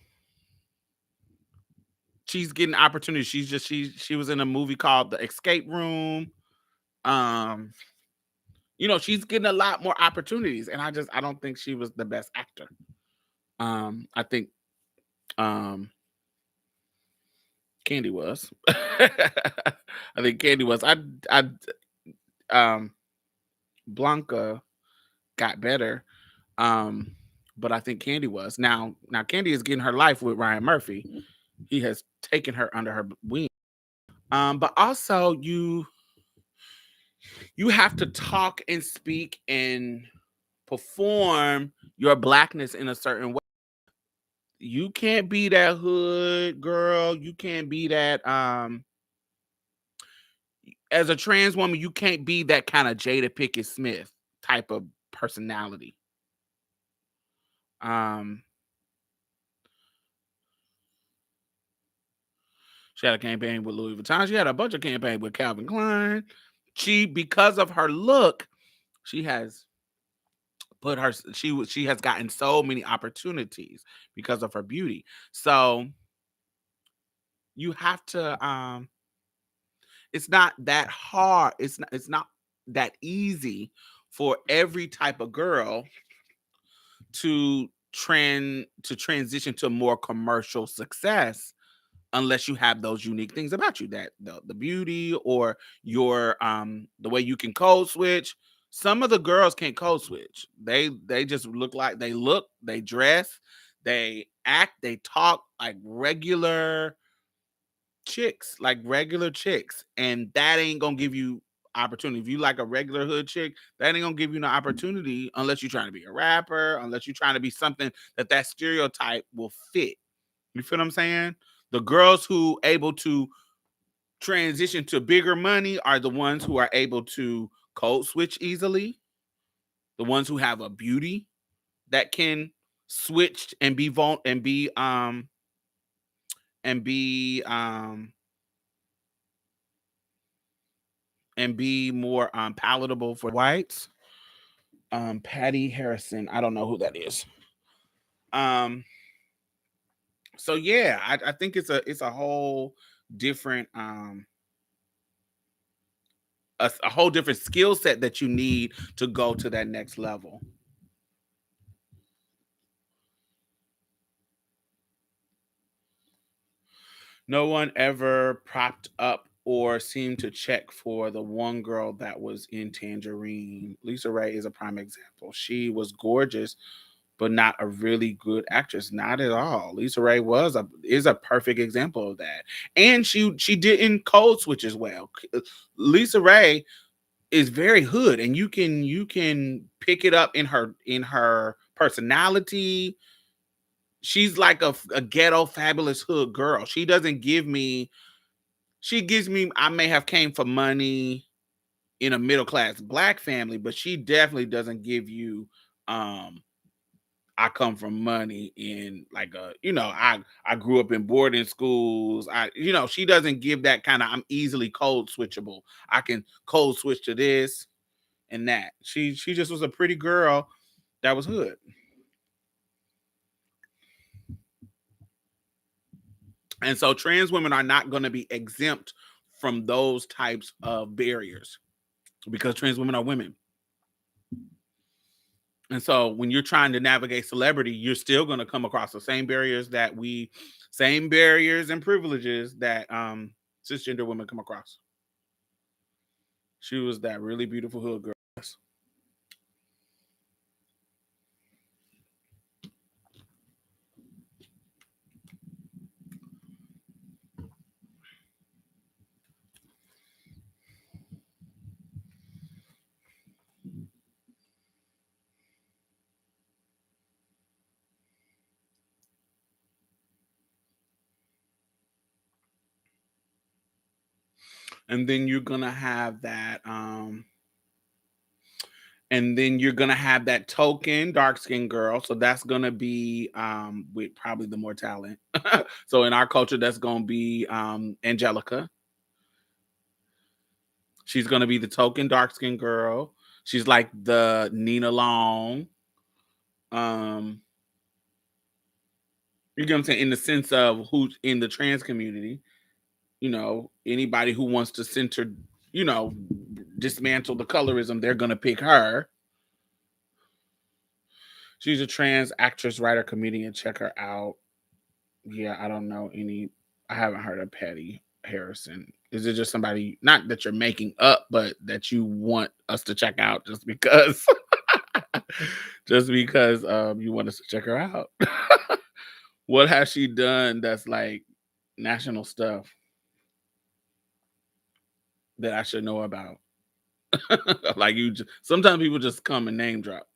she's getting opportunities. She was in a movie called The Escape Room. Um, she's getting a lot more opportunities, and I don't think she was the best actor. I think um Candy was. I think Candy was. I um Blanca got better. Um, but I think Candy was. Now Candy is getting her life with Ryan Murphy. He has taken her under her wing. But also you have to talk and speak and perform your blackness in a certain way. You can't be that hood girl. You can't be that as a trans woman, you can't be that kind of Jada Pickett Smith type of personality. Um, she had a campaign with Louis Vuitton. She had a bunch of campaigns with Calvin Klein. Because of her look, she has she has gotten so many opportunities because of her beauty. So you have to it's not that hard. It's not that easy for every type of girl to transition to more commercial success, unless you have those unique things about you, that the beauty or your the way you can code switch. Some of the girls can't code switch. They just they dress, they act, they talk like regular chicks, and that ain't gonna give you opportunity. If you like a regular hood chick, that ain't gonna give you no opportunity unless you're trying to be a rapper, unless you're trying to be something that stereotype will fit. You feel what I'm saying? The girls who able to transition to bigger money are the ones who are able to code switch easily, the ones who have a beauty that can switch and be and be and be more palatable for whites. Patty Harrison, I don't know who that is. Um, so yeah, I think it's a whole different a whole different skill set that you need to go to that next level. No one ever propped up or seemed to check for the one girl that was in Tangerine. Lisa Ray is a prime example. She was gorgeous, but not a really good actress. Not at all. Lisa Ray is a perfect example of that. And she didn't code switch as well. Lisa Ray is very hood, and you can pick it up in her personality. She's like a ghetto fabulous hood girl. She gives me I may have came for money in a middle class black family, but she definitely doesn't give you um I come from money in like I grew up in boarding schools. She doesn't give that kind of I'm easily code switchable. I can code switch to this and that. She just was a pretty girl that was hood. And so trans women are not going to be exempt from those types of barriers because trans women are women. And so when you're trying to navigate celebrity, you're still going to come across the same barriers and privileges that cisgender women come across. She was that really beautiful hood girl. And then you're gonna have that token dark skinned girl. So that's gonna be with probably the more talent. So in our culture, that's gonna be Angelica. She's gonna be the token dark skinned girl. She's like the Nina Long. Um, you get what I'm saying? In the sense of who's in the trans community, anybody who wants to you know, dismantle the colorism, they're gonna pick her. She's a trans actress, writer, comedian. Check her out. Yeah, I don't know any. I haven't heard of Patty Harrison. Is it just somebody not that you're making up, but that you want us to check out just because, just because you want us to check her out? What has she done that's like national stuff that I should know about? Like sometimes people just come and name drop.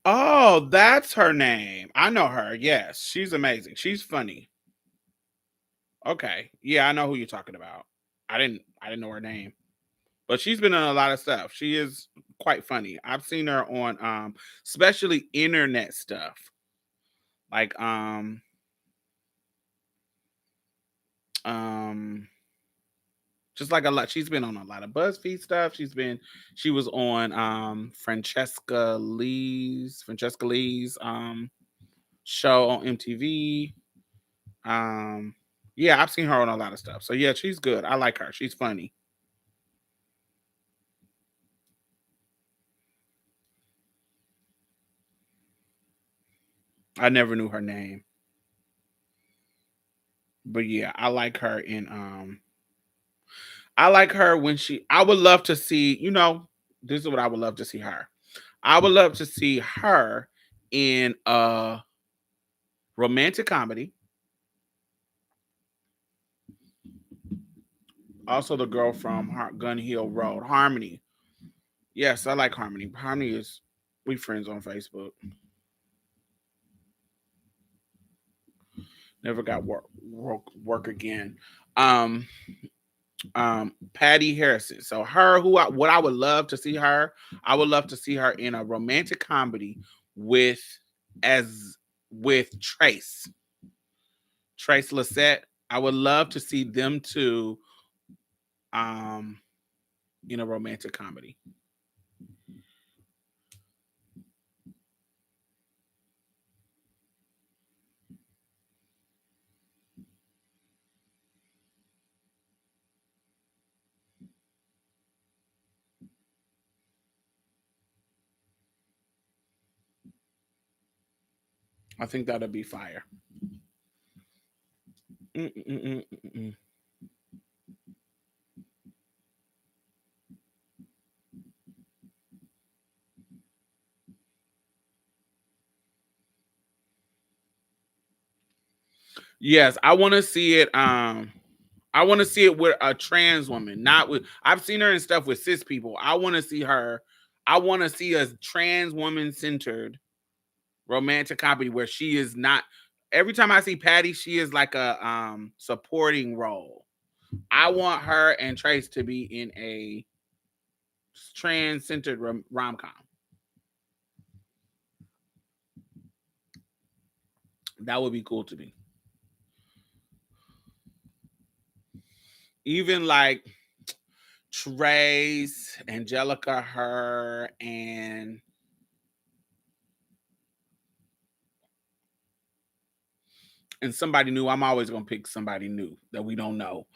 Oh, that's her name. I know her. Yes, she's amazing. She's funny. Okay. Yeah, I know who you're talking about. I didn't know her name. But she's been on a lot of stuff. She is quite funny. I've seen her on especially internet stuff. Like um just like a lot. She's been on a lot of BuzzFeed stuff. She was on Francesca Lee's show on MTV. Um yeah, I've seen her on a lot of stuff. So yeah, she's good. I like her. She's funny. I never knew her name. But yeah, I like her when I would love to see, this is what I would love to see her. I would love to see her in a romantic comedy Also, the girl from Gun Hill Road, Harmony. Yes, I like Harmony. Harmony is we friends on Facebook. Never got work again. Um, Patty Harrison. So her, what I would love to see her, I would love to see her in a romantic comedy with as with Trace Lissette. I would love to see them two um in a romantic comedy. I think that'd be fire. Mm-mm-mm-mm-mm. Yes, I want to see it. I want to see it with a trans woman, not with. I've seen her in stuff with cis people. I want to see her. I want to see a trans woman centered romantic comedy where she is not. Every time I see Patty, she is like a supporting role. I want her and Trace to be in a trans centered rom com. That would be cool to me. Even like Trace, Angelica, her, and somebody new. I'm always gonna pick somebody new that we don't know.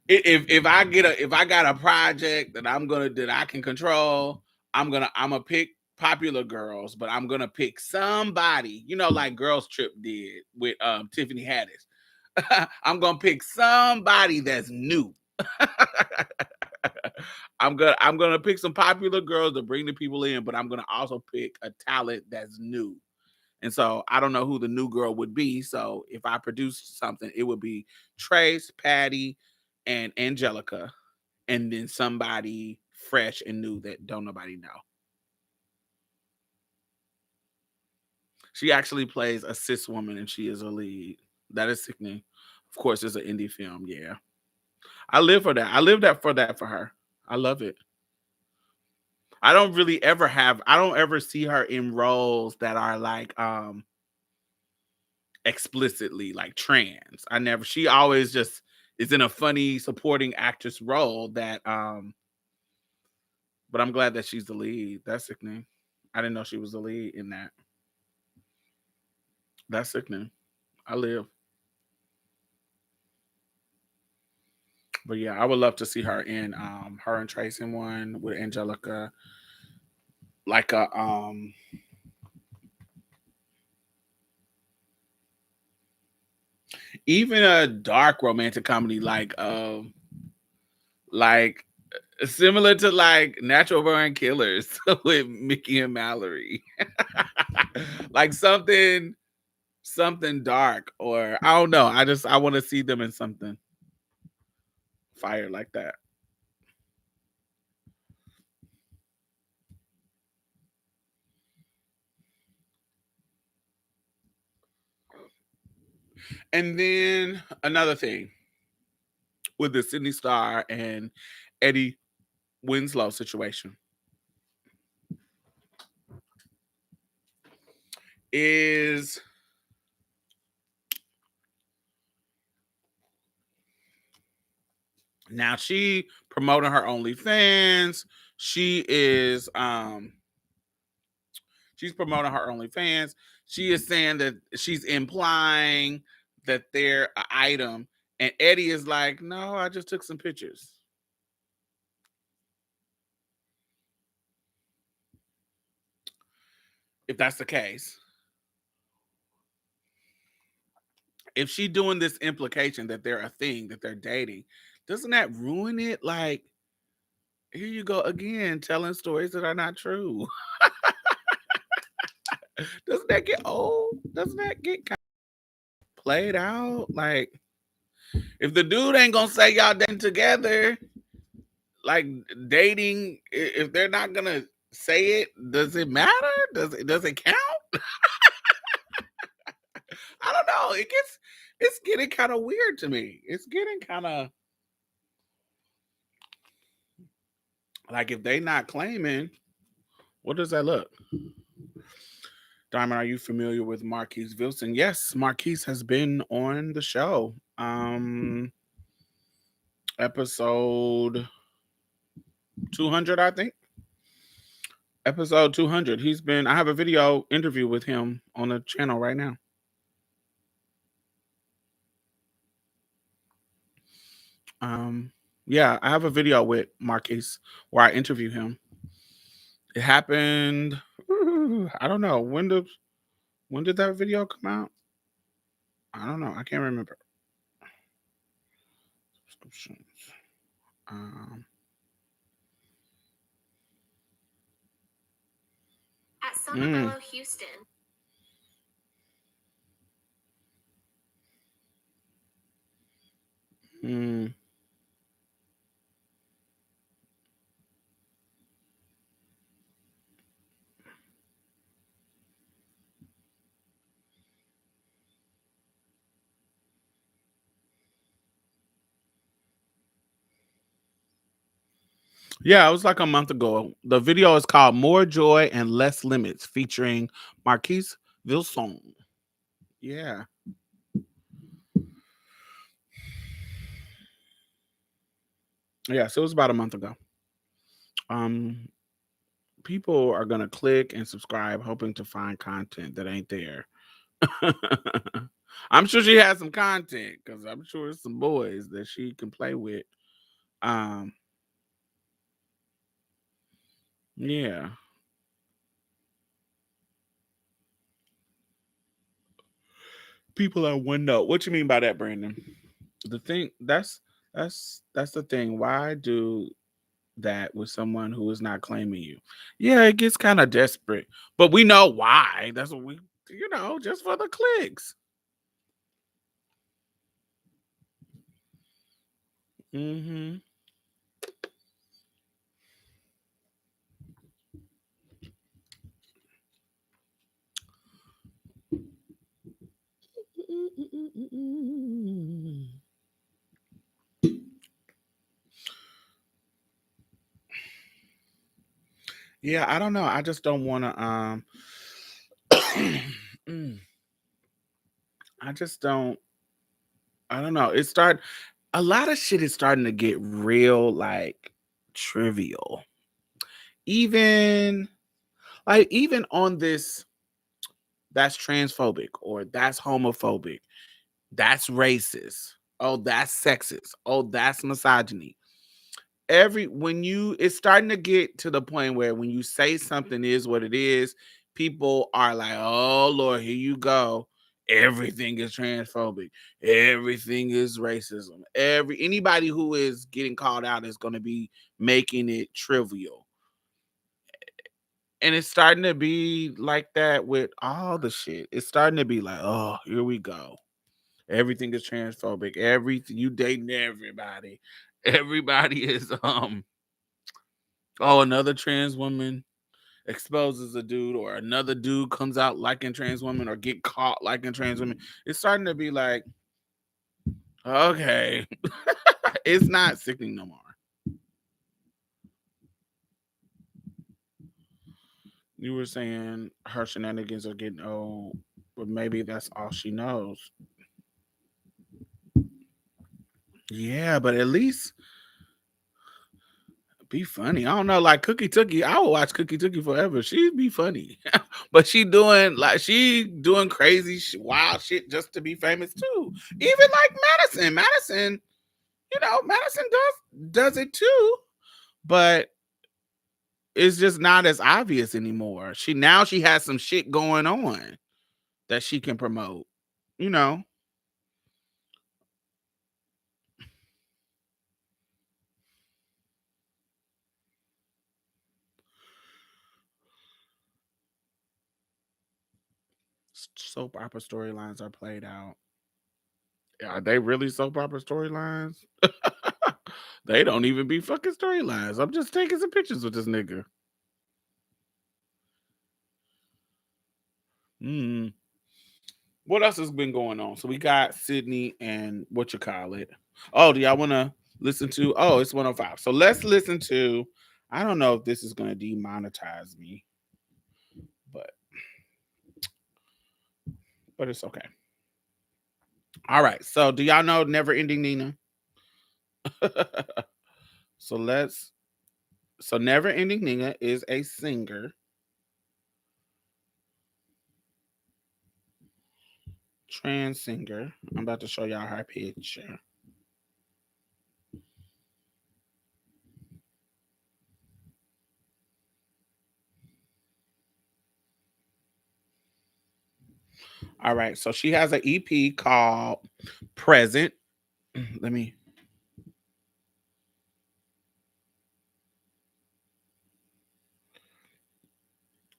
If I get a if I got a project that I can control, I'm gonna pick popular girls, but I'm gonna pick somebody, like Girls Trip did with Tiffany Haddish. I'm gonna pick somebody that's new. I'm gonna pick some popular girls to bring the people in, but I'm gonna also pick a talent that's new. And so I don't know who the new girl would be. So if I produced something, it would be Trace, Patty, and Angelica, and then somebody fresh and new that don't nobody know. She actually plays a cis woman and she is a lead. That is sickening. Of course, it's an indie film. Yeah. I live for that. I live that for her. I love it. I don't ever see her in roles that are like explicitly like trans. She always just is in a funny supporting actress role that but I'm glad that she's the lead. That's sickening. I didn't know she was the lead in that. That's sickening. I live. But yeah, I would love to see her in her and Trace in one with Angelica. Like a even a dark romantic comedy like similar to like Natural Born Killers with Mickey and Mallory. Like something dark, or I don't know. I want to see them in something fire like that. And then another thing with the Sydney Starr and Eddie Winslow situation is now she promoting her OnlyFans. She is she's promoting her OnlyFans. She is saying that she's implying that they're an item, and Eddie is like, "No, I just took some pictures." If that's the case, if she doing this implication that they're a thing, that they're dating, doesn't that ruin it? Like, here you go again, telling stories that are not true. Doesn't that get old? Doesn't that get kind of played out? Like, If the dude ain't gonna say y'all dating together, like dating, if they're not gonna say it, does it matter? Does it count? I don't know. It's getting kind of weird to me. It's getting kind of like if they not claiming, what does that look? Diamond, are you familiar with Marquise Wilson? Yes, Marquise has been on the show. Episode 200, I think. Episode 200. I have a video interview with him on the channel right now. Yeah, I have a video with Marquise where I interview him. It happened, I don't know, when did that video come out? I don't know. I can't remember. Subscriptions. Um, At Summerfellow, Houston. mm, yeah, it was like a month ago. The video is called More Joy and Less Limits featuring Marquise Wilson. Yeah. Yeah, so it was about a month ago. Um, People are gonna click and subscribe hoping to find content that ain't there. I'm sure she has some content because I'm sure there's some boys that she can play with. Um, yeah. People are window. What you mean by that, Brandon? The thing that's the thing. Why do that with someone who is not claiming you? Yeah, it gets kind of desperate, but we know why. That's what we, just for the clicks. Hmm. Yeah, I don't know. I just don't want to. Mm, I just don't. I don't know. A lot of shit is starting to get real, like trivial. Even even on this, that's transphobic or that's homophobic, that's racist. Oh, that's sexist. Oh, that's misogyny. When you it's starting to get to the point where when you say something is what it is, people are like, "Oh Lord, here you go. Everything is transphobic. Everything is racism. Anybody who is getting called out is going to be making it trivial." And it's starting to be like that with all the shit. It's starting to be like, "Oh, here we go. Everything is transphobic. Everything you dating everybody. Everybody is oh, another trans woman exposes a dude, or another dude comes out liking trans women, or get caught liking trans women." It's starting to be like, okay, it's not sickening no more. You were saying her shenanigans are getting old, but maybe that's all she knows. Yeah, but at least be funny. I don't know, like Cookie Tookie. I will watch Cookie Tookie forever. She'd be funny, but she doing crazy, wild shit just to be famous too. Even like Madison. Madison does it too, but it's just not as obvious anymore. She has some shit going on that she can promote. You know, soap opera storylines are played out Are they really soap opera storylines? They don't even be fucking storylines. I'm just taking some pictures with this nigga. Mm. What else has been going on? So we got Sydney and what you call it. Oh, do y'all want to listen to? Oh, it's 105. So let's listen to. I don't know if this is going to demonetize me, but it's okay. All right. So do y'all know Never Ending Nina? so let's. So Never Ending Nina is a singer, trans singer. I'm about to show y'all her picture. All right. So she has an EP called Present. Let me.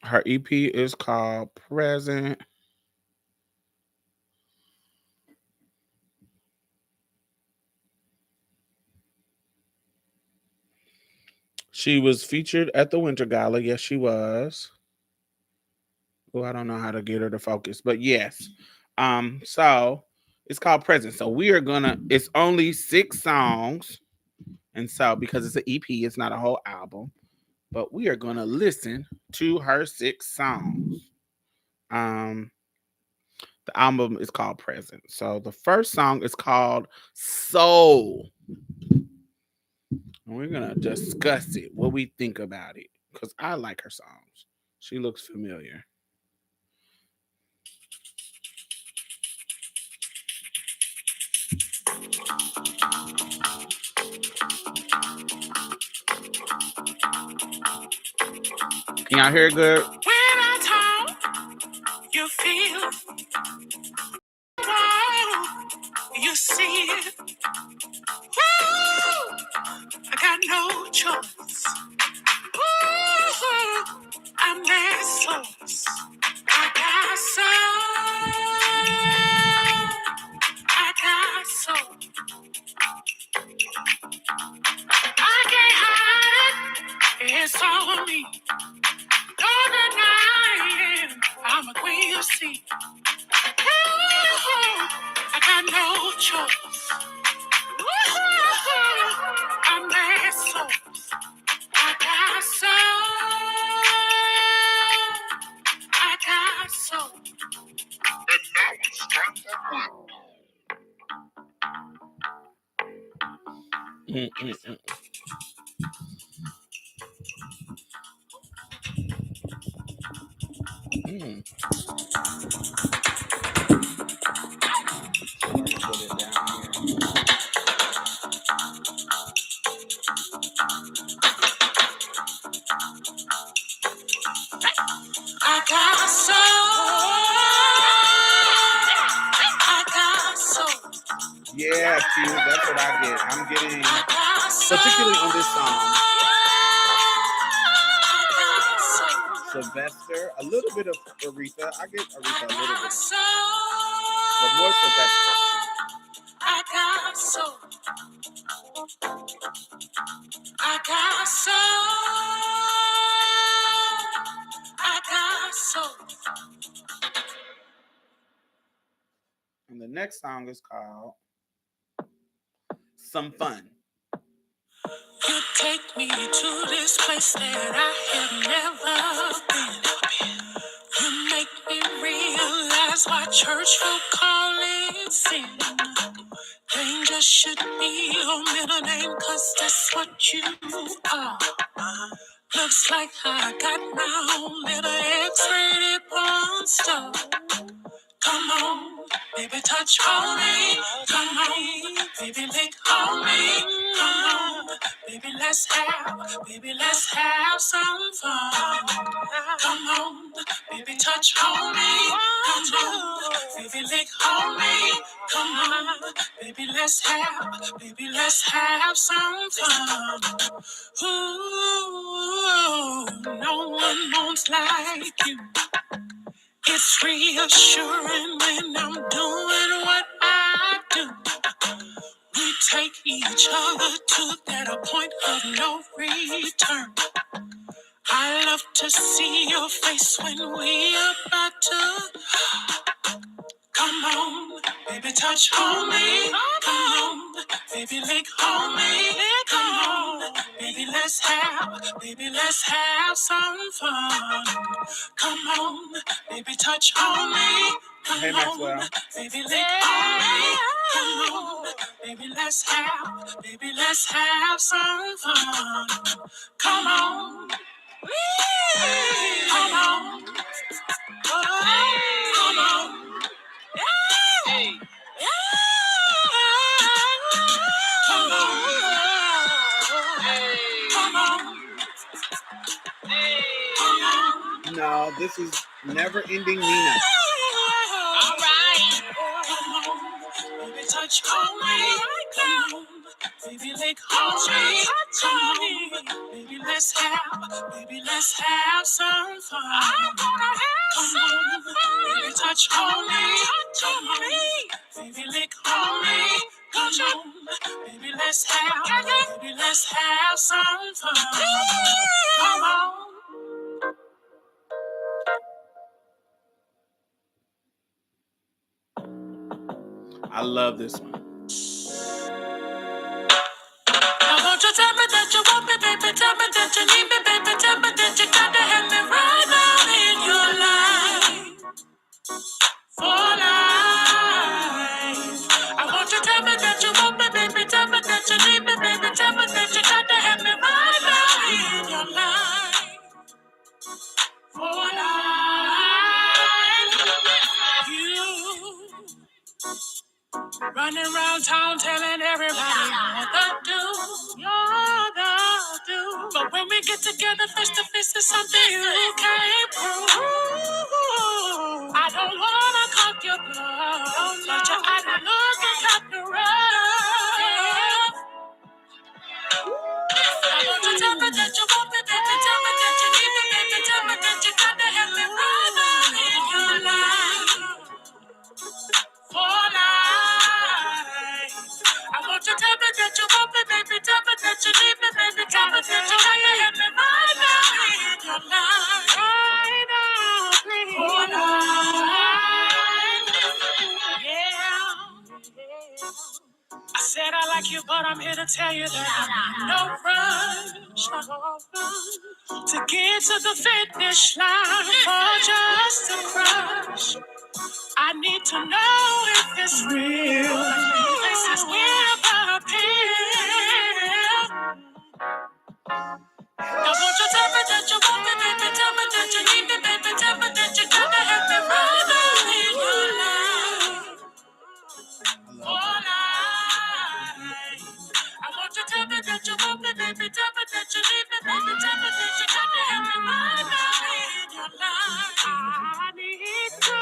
Her EP is called Present. She was featured at the Winter Gala. Yes, she was. Oh, I don't know how to get her to focus, but yes. So it's called Present. So we are gonna. It's only 6 songs, and so because it's an EP, it's not a whole album. But we are gonna listen to her 6 songs. Um, the album is called Present. So the first song is called Soul. And we're gonna discuss it, what we think about it, because I like her songs. She looks familiar. Can y'all hear it good? When I talk, you feel. Wow, you see it. Woo, I got no choice. Woo, I'm that source. I got soul. I got soul. I can't hide it. It's on me. Don't deny it. I'm a queen of sea. Woo, I got no choice. Woo, I'm that soul. I got soul. I got soul. And now it's time for Mm. I got soul. I got soul. Yeah, Q, that's what I get. I'm getting, particularly on this song, Sylvester, a little bit of Aretha. I get Aretha a little bit, but more Sylvester. I got soul. I got soul. I got soul. And the next song is called Some Fun. You take me to this place that I have never been. You make me realize why church folk call it sin. Danger should be your middle name, 'cause that's what you are. Looks like I got my own little X-rated porn star. Come on, baby, touch on me. Come on, baby, lick on me. Come on, baby, let's have some fun. Come on, baby, touch on me. Come on, baby, lick on me. Come on, baby, let's have some fun. Ooh, no one wants like you. It's reassuring when I'm doing what I do. other to at a point of no return. I love to see your face when we about to. Come on, baby, touch on me. Come on, baby, lick on me. Come on, baby, let's have some fun. Come on, baby, touch on me. Come Hey, on, Maxwell. baby, lick on me. Come on, baby, let's have some fun. Come on, come on, come on. Hey. Come on. Hey. Come on. Hey. Come on. No, this is Never Ending Nina. All right. Come on. Baby, touch on me. Come on. Baby, lick on me. Touch on me. Baby, let's have some fun. I wanna have some fun. Baby, touch on me. Touch on me. Baby, lick on me. Come on. Baby, let's have some fun. Come on. I love this one. Now won't you tell me that you want me, baby? Tell me that you need me, baby. Tell me that you got to have me right now in your life. For life. I want you to tell me that you want me, baby. Tell me that you need me, baby. Tell me that you got to have me right now in your life. For life. You running around town telling everybody you're the do. But when we get together face to face, it's something you can't prove. I don't wanna cock your bluff, but your eye looking kind of rough. I want you to tell me that you want me, baby. Tell me that you need me, baby. Tell me that you got to have me right now in your life. For life. I want you to tell me that you want me, baby. Tell me that you need me, baby. Tell me that you got to have me right now in your life. Right now, please. For life. Yeah. I said I like you, but I'm here to tell you that no rush, to get to the finish line or just to crush. I need to know if it's real. This is where I appear. Now won't you tell me that you want me, baby? Tell me that you need me, baby. Tell me that you got to have me right now in your life. For life. I want you to tell me that you want me, baby. Tell me that you need me, baby. Tell me that you got to have me right now in your life. I need to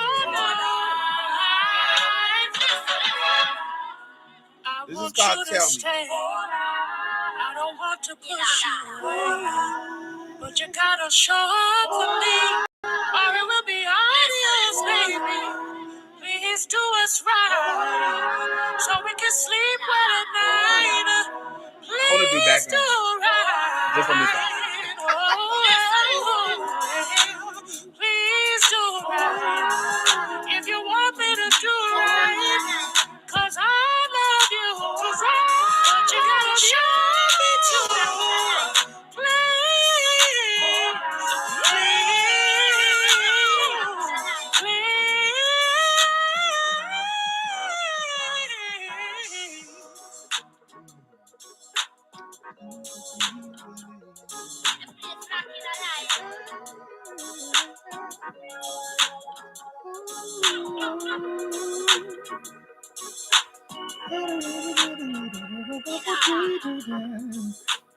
I This is want called you to Tell Me. stay. I don't want to push you away, but you gotta show up for me, or it will be obvious, baby. Please do us right, so we can sleep well at night. I want to do Please do background. right. Just on this side. Please do right. If you want me to do right, 'cause I love you. But you gotta show me to.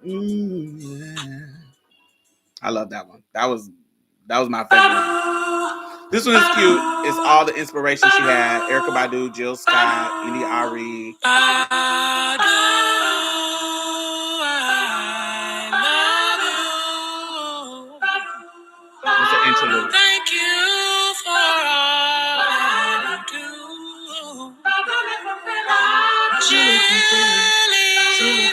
Please, I love that one. That was my favorite one. This one is cute. It's all the inspiration she had. Erykah Badu, Jill Scott, India Ari. It's an interlude. Thank you for all you do. Chilly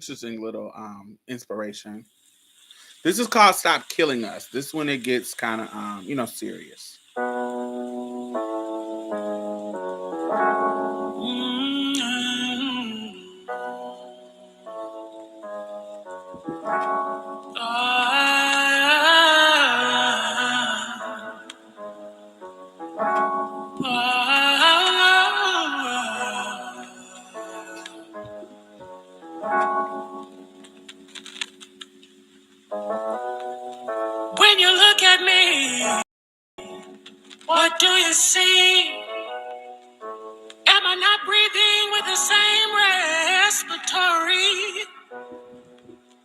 interesting little inspiration. This is called "Stop Killing Us." This when it gets kind of serious. When you look at me, what do you see? Am I not breathing with the same respiratory?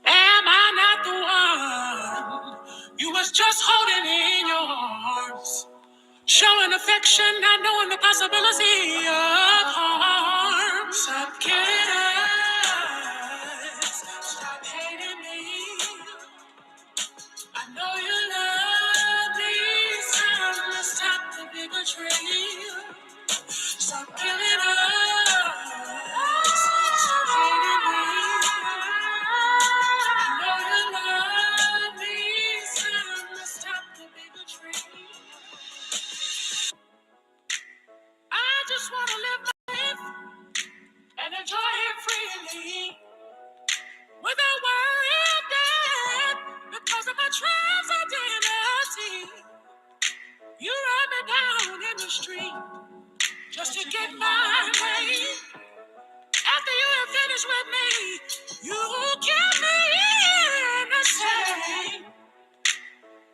Am I not the one you was just holding in your arms? Showing affection, not knowing the possibility of harm. Stop killing us. Stop hating me. I know you love me. Time to stop the bigotry. Stop killing us. Stop hating me. I know you love me. Time to stop the bigotry. I just want to live life and enjoy it freely without worrying that because of my trans identity, you run me down in the street just to get my way. After you have finished with me, you keep me innocent.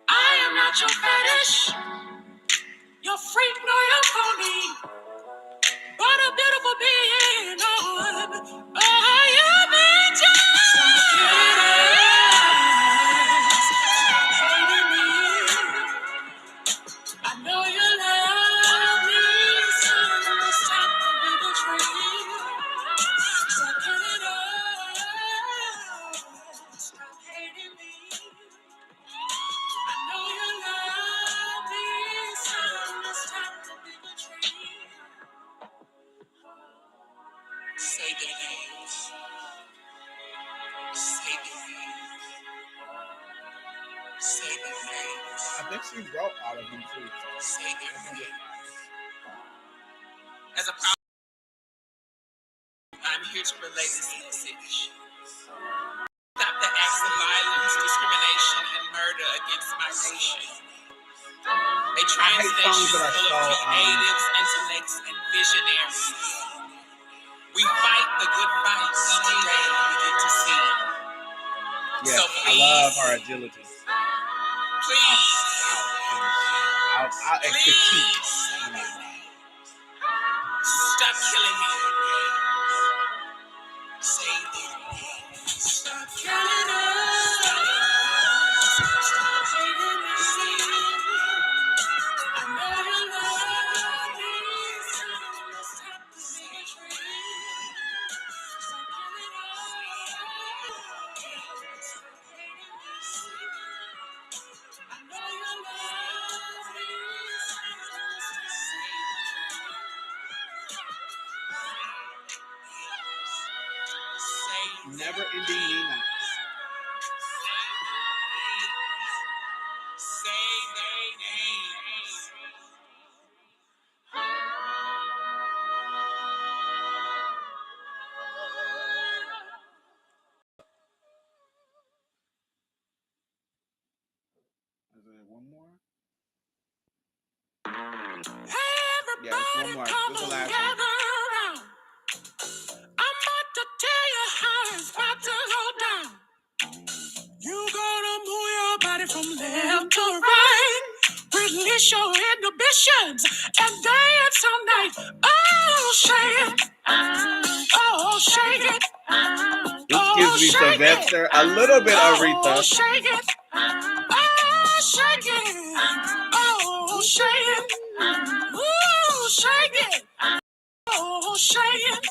I am not your fetish, your freak, nor your phony. What a beautiful being on your picture. Stop hating me. I know you love me. So stop the bigotry. Stop killing us. Stop hating me. I know you love me. So stop the bigotry. Say their names. Say their names. Say their names. I think she wrote all of them too. Say their names. As a proud, I'm here to relay this message. Stop the acts of violence, discrimination, and murder against my nation. A trans nation full of creatives, intellects, and visionaries. We fight the good fight each day we get to see. Yes, So I love her agility. Please. I'll execute. Stop killing me. Say their names. Stop killing us. Stop hating me. I know you love me. Stop the bigotry. Stop killing us. Stop hating me. I know you love me. Never ending Nina. Say their names. Is there one more? Everybody, yeah, one more. come This is the last gather one. around. I'm about to tell you how it's about to go down. You gonna move your body from left to right. Release your inhibitions and dance all night. Oh, shake it. Oh, shake it. This gives me Sylvester, a little bit of Aretha. Oh, shake it. Oh, shake it. Oh, shake it. Ooh, shake it. Oh, shake it.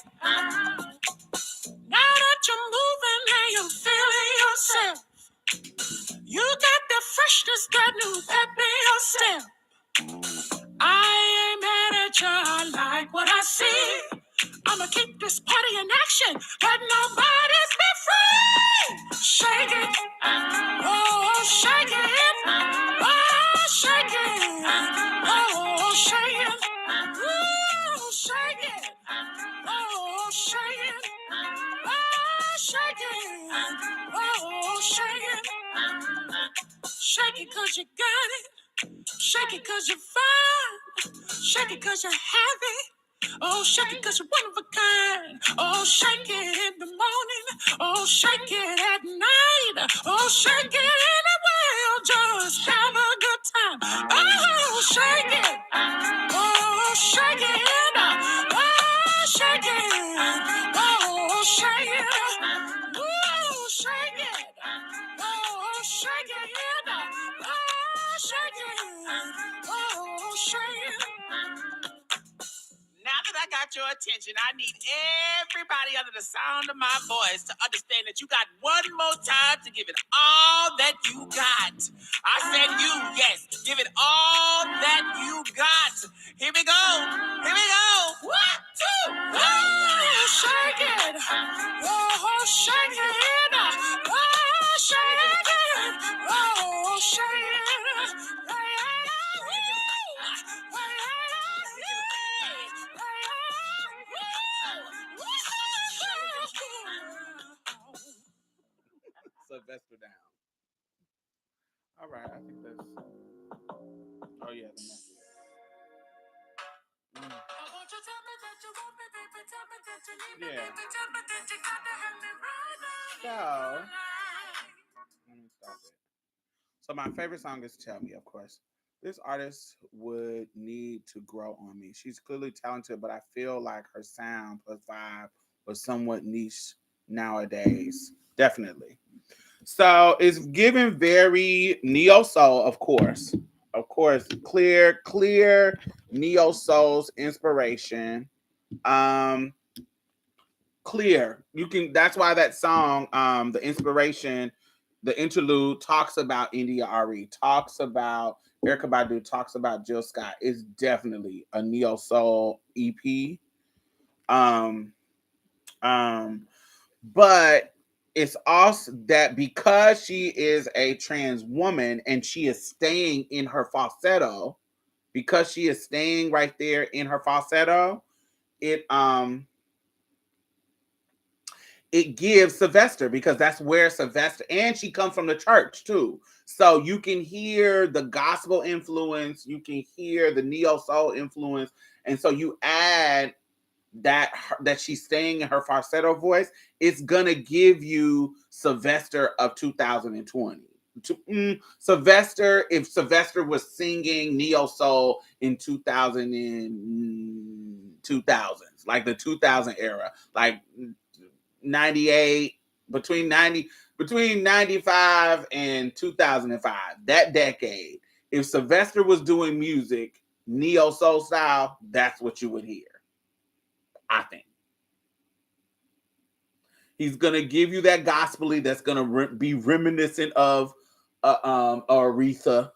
Now that you're moving and you're feeling yourself, you got the freshness, that new pep in your step. I ain't mad at you, I like what I see. I I'ma keep this party in action, but nobody's been free. Shake it, oh, shake it, oh, shake it, oh, shake it, oh, shake it, oh, shake it, oh, shake it, oh, shake it. Shake it 'cause you got it. Shake it 'cause you're fine. Shake it 'cause you're happy. Oh, shake it 'cause you're one of a kind. Oh, shake it in the morning. Oh, shake it at night. Oh, shake it anyway. Oh, just have a good time. Oh, shake it. Oh, shake it. Oh, shake it. Oh, shake it. Oh, shake it. Oh, shake it. Oh, shake it. Oh, shake it. Now that I got your attention, I need everybody under the sound of my voice to understand that you got one more time to give it all that you got. I said you, yes, give it all that you got. Here we go. Here we go. 1, 2, oh, shake it. Oh, shake it. Oh, shake it. Oh, shake it. Sylvester down. All right, I think that's. Oh yeah, the nephew. Mm. Yeah. So let me stop it. So my favorite song is "Tell Me," of course. This artist would need to grow on me. She's clearly talented, but I feel like her sound plus vibe was somewhat niche nowadays. Definitely. So it's given very neo soul, of course. Of course, clear neo soul's inspiration. Um, clear. You can that's why that song, the inspiration, the interlude talks about India Ari, talks about Erica Badu, talks about Jill Scott. It's definitely a neo soul EP. Um, um, but it's also that because she is a trans woman and she is staying in her falsetto, because she is staying right there in her falsetto, it it gives Sylvester, because that's where Sylvester, and she comes from the church too. So you can hear the gospel influence, you can hear the neo soul influence, and so you add that she's staying in her falsetto voice, it's gonna give you Sylvester of 2020. Sylvester, if Sylvester was singing neo soul in 2000s, like the 2000 era, like 98, between 95 and 2005, that decade, if Sylvester was doing music neo soul style, that's what you would hear. I think he's gonna give you that gospely that's gonna be reminiscent of Aretha,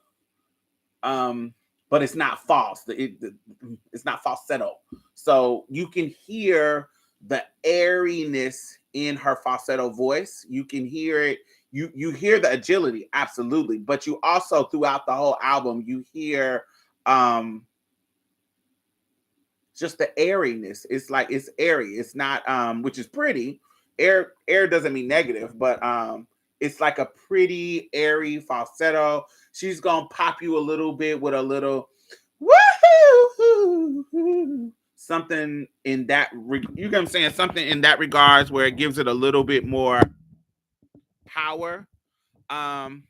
um, but it's not false. It's not falsetto, so you can hear the airiness in her falsetto voice. You can hear it. You hear the agility, absolutely, but you also throughout the whole album you hear just the airiness. It's like it's airy. It's not which is pretty. Air doesn't mean negative, but it's like a pretty airy falsetto. She's gonna pop you a little bit with a little woohoo, something in that you know what I'm saying, something in that regards where it gives it a little bit more power. Um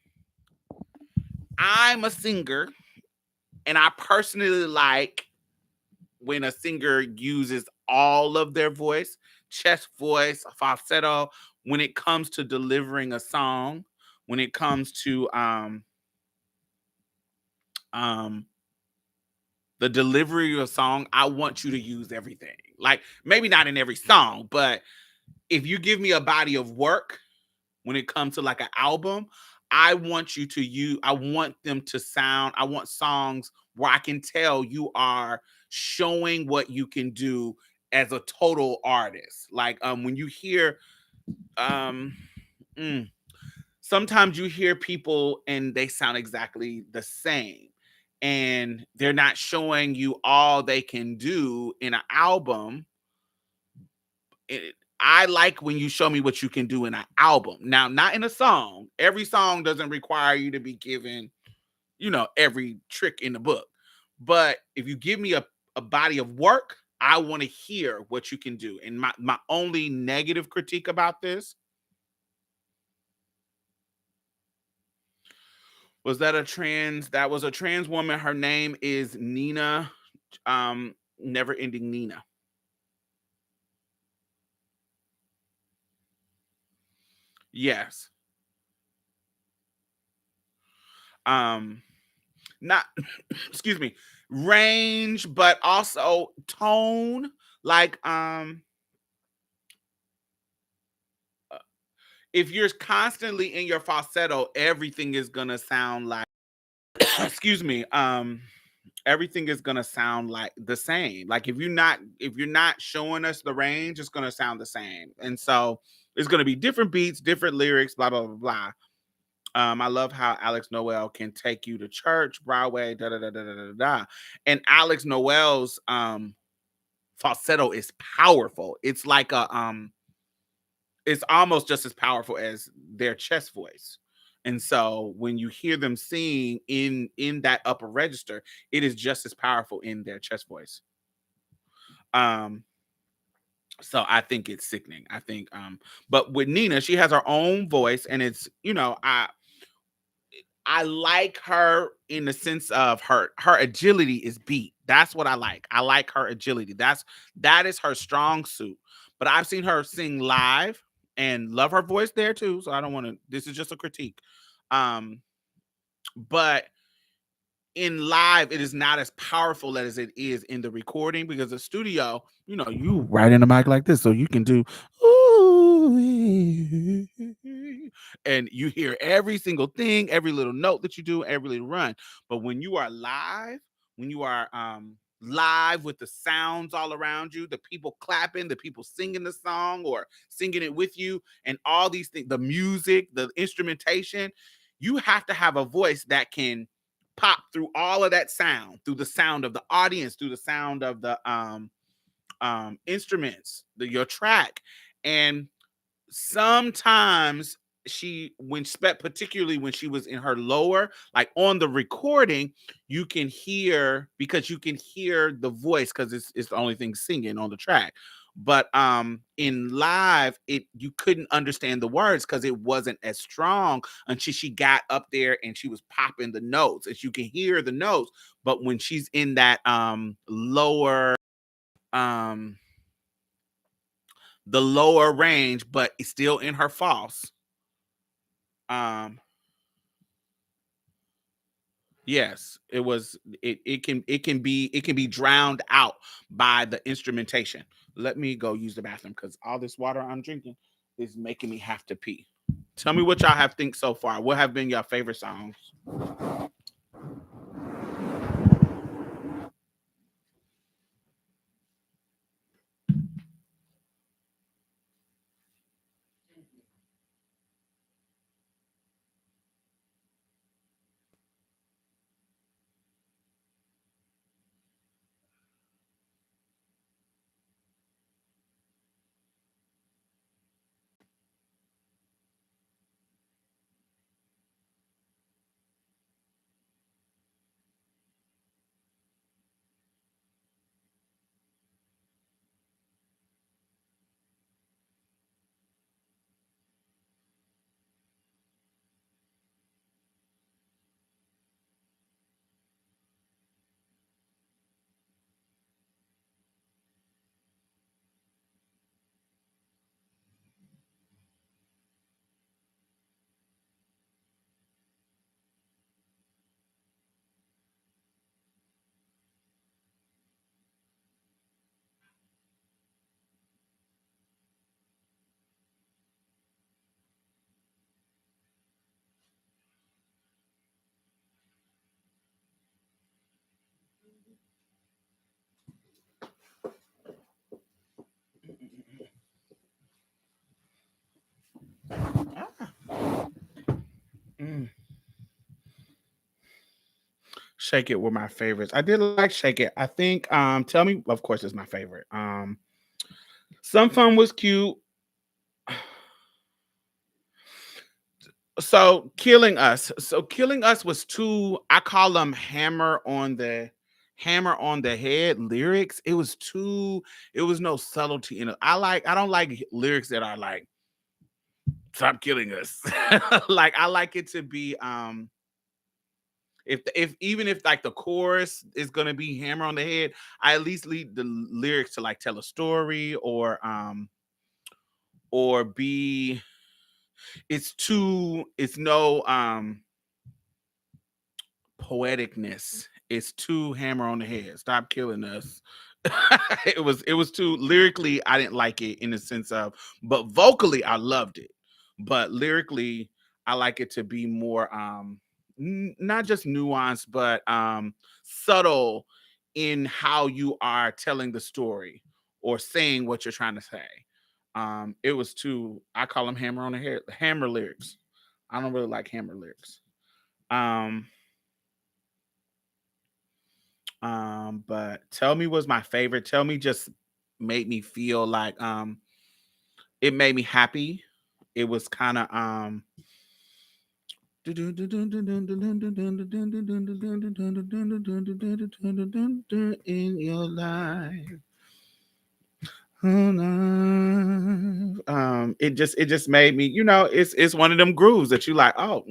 I'm a singer and I personally like when a singer uses all of their voice, chest voice, falsetto, when it comes to delivering a song, when it comes to um the delivery of a song, I want you to use everything. Like maybe not in every song, but if you give me a body of work when it comes to like an album, I want you to use, I want them to sound, I want songs where I can tell you are showing what you can do as a total artist. Like when you hear um mm, sometimes you hear people and they sound exactly the same, and they're not showing you all they can do in an album. I like when you show me what you can do in an album. Now, not in a song. Every song doesn't require you to be given, every trick in the book. But if you give me a body of work, I want to hear what you can do. And my only negative critique about this was that was a trans woman. Her name is Nina, Never Ending Nina. Yes. Um, not excuse me, range, but also tone. Like if you're constantly in your falsetto, everything is gonna sound like excuse me, everything is gonna sound like the same. Like if you're not showing us the range, it's gonna sound the same. And so it's gonna be different beats, different lyrics, blah blah blah blah. I love how Alex Noel can take you to church, Broadway, da da da da da da da. And Alex Noel's falsetto is powerful. It's like it's almost just as powerful as their chest voice. And so when you hear them sing in that upper register, it is just as powerful in their chest voice. Um, so I think it's sickening. I think but with Nina, she has her own voice, and it's, I like her in the sense of her agility is beat. That's what I like. I like her agility. That is her strong suit. But I've seen her sing live and love her voice there too. So I don't want to. This is just a critique. Um, but in live, it is not as powerful as it is in the recording, because the studio, you right in the mic like this, so you can do ooh, and you hear every single thing, every little note that you do, every little run. But when you are live, when you are live with the sounds all around you, the people clapping, the people singing the song or singing it with you, and all these things, the music, the instrumentation, you have to have a voice that can pop through all of that sound, through the sound of the audience, through the sound of the instruments, your track. And sometimes particularly when she was in her lower, like on the recording, you can hear, because you can hear the voice, because it's the only thing singing on the track. But in live, you couldn't understand the words because it wasn't as strong until she got up there and she was popping the notes, and you can hear the notes. But when she's in that lower um the lower range, but it's still in her false. Um, yes, it was. It can be drowned out by the instrumentation. Let me go use the bathroom because all this water I'm drinking is making me have to pee. Tell me what y'all have think so far. What have been your favorite songs? Mm. Shake It were my favorites. I did like Shake It. I think Tell Me, of course, is my favorite. Some Fun was cute. So Killing Us was too, I call them hammer on the head lyrics. It was too, it was no subtlety in it. I don't like lyrics that are like, stop killing us. Like I like it to be if even if like the chorus is gonna be hammer on the head, I at least leave the lyrics to like tell a story or be it's no poeticness. It's too hammer on the head. Stop killing us. It was too lyrically. I didn't like it in the sense of, but vocally I loved it. But lyrically, I like it to be more not just nuanced, but subtle in how you are telling the story or saying what you're trying to say. It was too. I call them hammer on the head, hammer lyrics. I don't really like hammer lyrics. Um, but Tell Me was my favorite. Tell Me just made me feel like it made me happy. It was kind of in your life. It just made me, it's one of them grooves that you like, oh,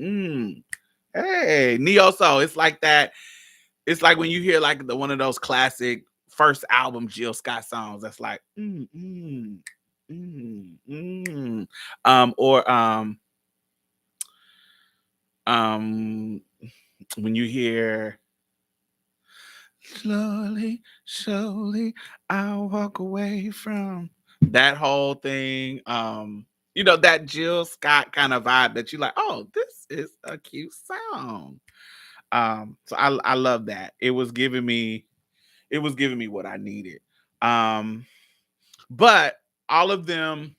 hey, neo soul. It's like that. It's like when you hear like the one of those classic first album Jill Scott songs. That's like, mm, mm. Or um, when you hear slowly, slowly, I'll walk away from that whole thing. That Jill Scott kind of vibe that you like. Oh, this is a cute song. So I love that. It was giving me what I needed. Um, but all of them,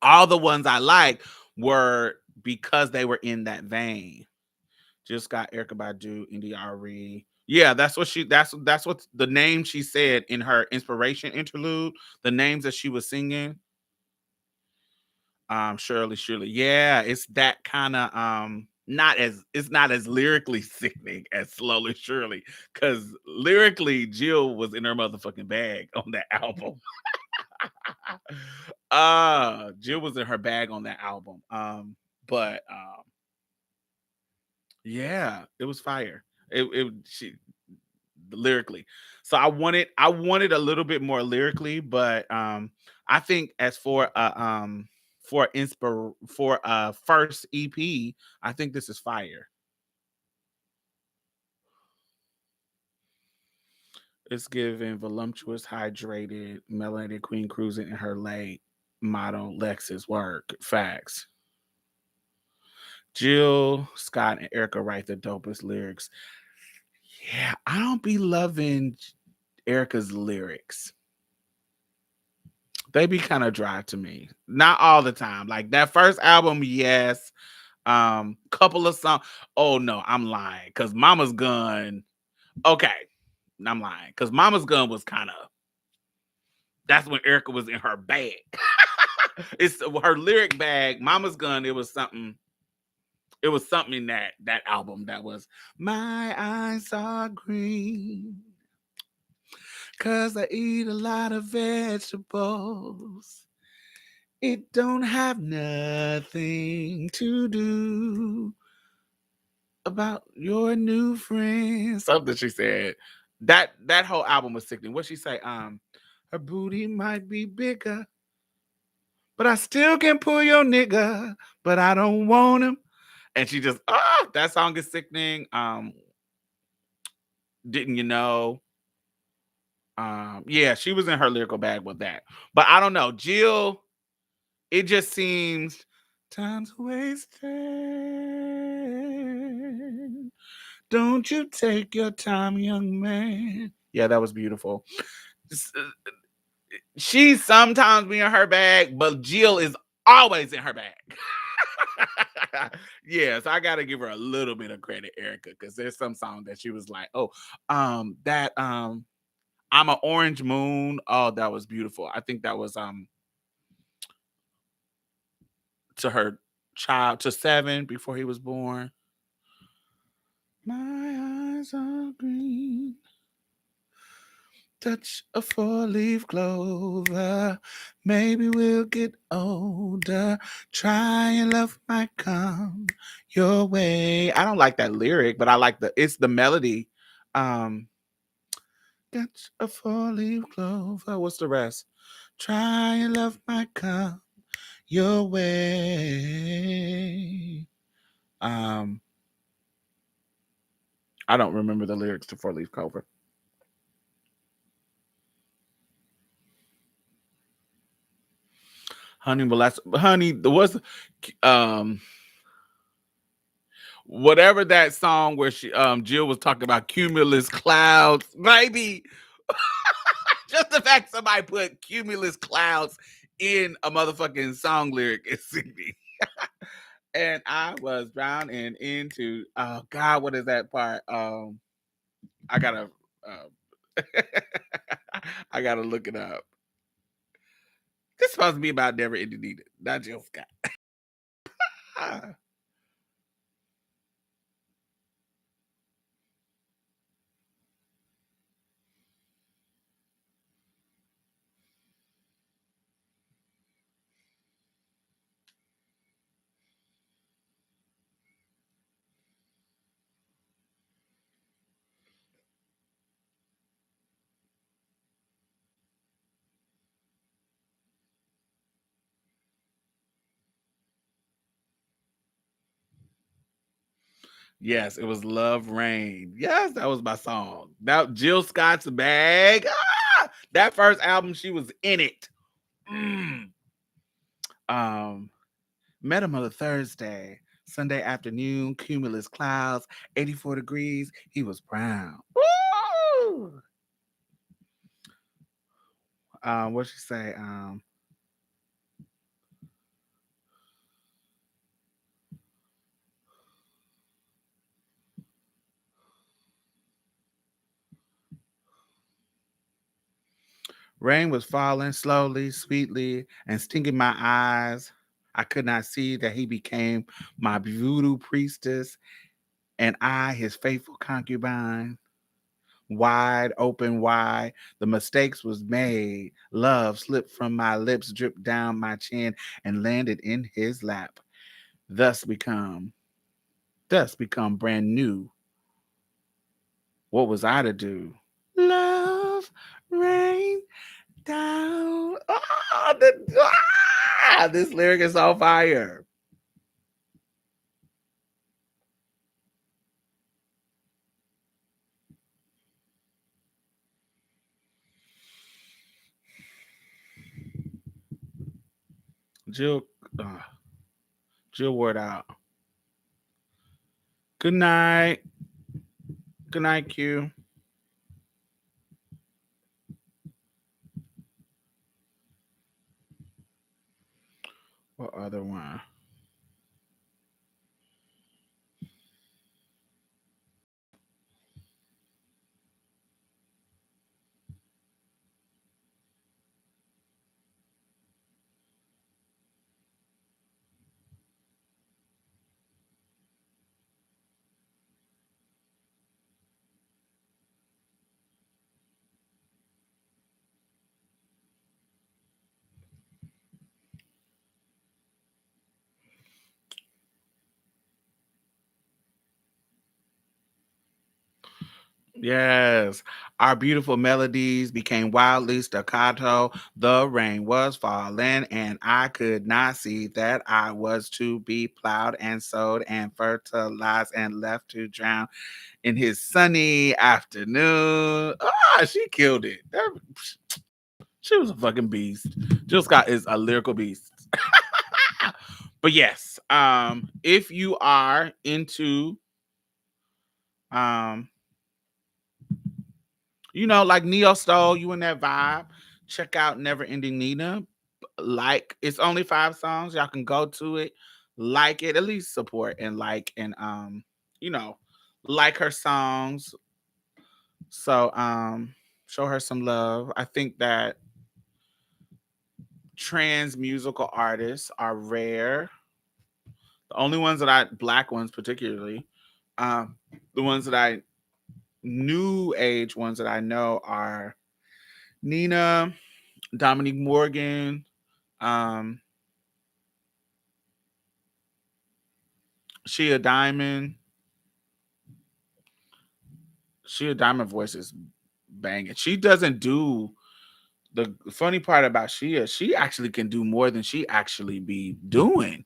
all the ones I liked were because they were in that vein. Just got Erica Badu, India.Arie. Yeah, that's what the name she said in her inspiration interlude, the names that she was singing. Shirley. Yeah, it's that kind of not as lyrically sickening as Slowly Surely. Cause lyrically, Jill was in her motherfucking bag on that album. Jill was in her bag on that album. But yeah, it was fire. It she lyrically. So I wanted a little bit more lyrically, but I think as for first EP, I think this is fire. It's giving voluptuous, hydrated, melanated queen cruising in her late model Lexus work. Facts. Jill, Scott, and Erica write the dopest lyrics. Yeah, I don't be loving Erica's lyrics. They be kind of dry to me. Not all the time. Like that first album, yes. Couple of songs. Oh no, I'm lying. Cause Mama's Gun. Okay, I'm lying. Cause Mama's Gun was kind of. That's when Erica was in her bag. It's her lyric bag. Mama's Gun. It was something. It was something in that album that was. My eyes are green. Cause I eat a lot of vegetables. It don't have nothing to do about your new friend. Something she said. That whole album was sickening. What she say? Her booty might be bigger, but I still can pull your nigga, but I don't want him. And she just that song is sickening. Didn't you know? Yeah, she was in her lyrical bag with that. But I don't know. Jill, it just seems time's wasted. Don't you take your time, young man. Yeah, that was beautiful. She sometimes be in her bag, but Jill is always in her bag. Yeah, so I gotta give her a little bit of credit, Erica, because there's some song that she was like, oh, that I'm an orange moon. Oh, that was beautiful. I think that was to her child to 7 before he was born. My eyes are green. Touch a 4-leaf clover. Maybe we'll get older. Try and love might come your way. I don't like that lyric, but I like it's the melody. Um, touch a 4-leaf clover. What's the rest? Try and love might come your way. Um, I don't remember the lyrics to 4-leaf clover. Honey, well, that's honey. There was um whatever that song where she Jill was talking about cumulus clouds, maybe just the fact somebody put cumulus clouds in a motherfucking song lyric is singing. And I was drowning into oh god, what is that part? I gotta I gotta look it up. This is supposed to be about Never Ending Nina, not Jill Scott. Yes, it was Love Rain. Yes, that was my song. That Jill Scott's Bag. That first album, she was in it. Mm. Um, Met him on a Thursday, Sunday afternoon, cumulus clouds, 84 degrees. He was brown. Woo! What'd she say? Rain was falling slowly, sweetly, and stinging my eyes. I could not see that he became my voodoo priestess, and I, his faithful concubine. Wide open, wide, the mistakes was made. Love slipped from my lips, dripped down my chin, and landed in his lap. Thus become, thus become brand new. What was I to do? Love rain down. This lyric is on fire. Jill, uh, Jill word out. Good night. Good night, Q. What other one? Yes. Our beautiful melodies became wildly staccato. The rain was falling, and I could not see that I was to be plowed and sowed and fertilized and left to drown in his sunny afternoon. She killed it. She was a fucking beast. Jill Scott is a lyrical beast. But yes, if you are into um like Neo Soul, you in that vibe, check out Never Ending Nina. Like, it's only 5 songs. Y'all can go to it. like it, at least support and you know, like her songs. So show her some love. I think that trans musical artists are rare. The only ones that black ones particularly, um, the ones that I new age ones that I know are Nina, Dominique Morgan, um, Shea Diamond. Shea Diamond voice is banging. She doesn't do the funny part about Shea. She actually can do more than she actually be doing.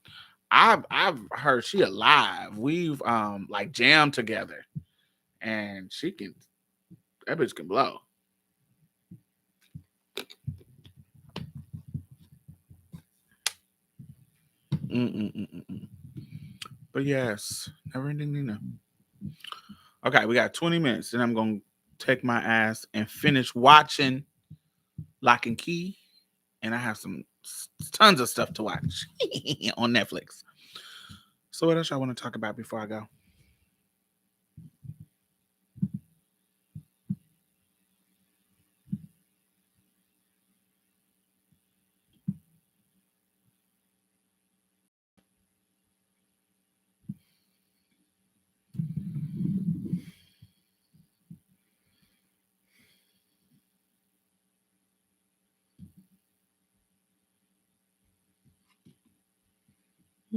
I've heard she alive. We've like jammed together, and she can that bitch can blow. Mm-mm-mm-mm. But yes, never ending Nina. Okay, we got 20 minutes, and I'm gonna take my ass and finish watching Lock and Key, and I have some tons of stuff to watch on Netflix. So what else I want to talk about before I go?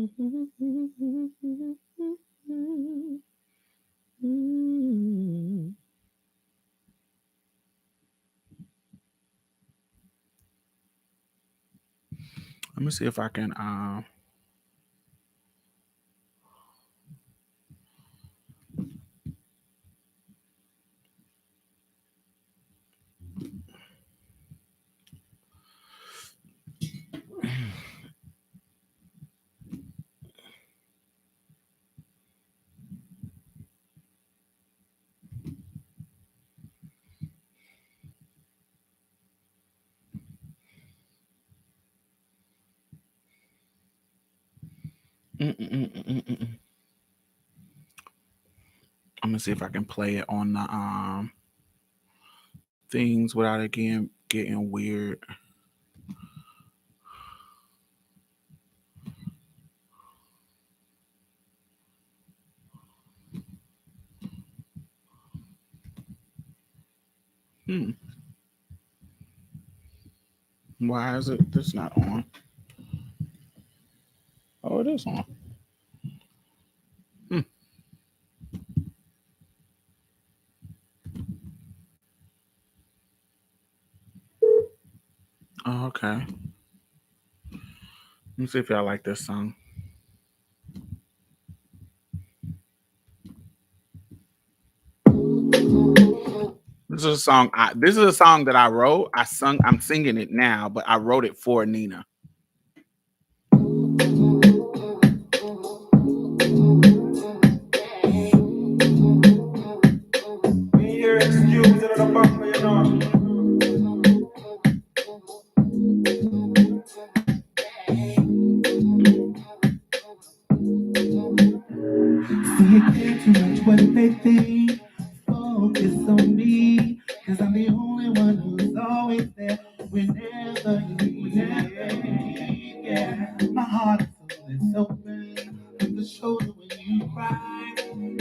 Let me see if I can. I'm gonna see if I can play it on the things without it getting weird. Hmm. Why is it this not on? Oh, it is on. Hmm. Oh, okay. Let me see if y'all like this song. This is a song. This is a song that I wrote. I'm singing it now, but I wrote it for Nina. See, you care too much what they think. Focus on me, cause I'm the only one who's always there whenever you need. Yeah, my heart is always open. With the shoulder when you cry.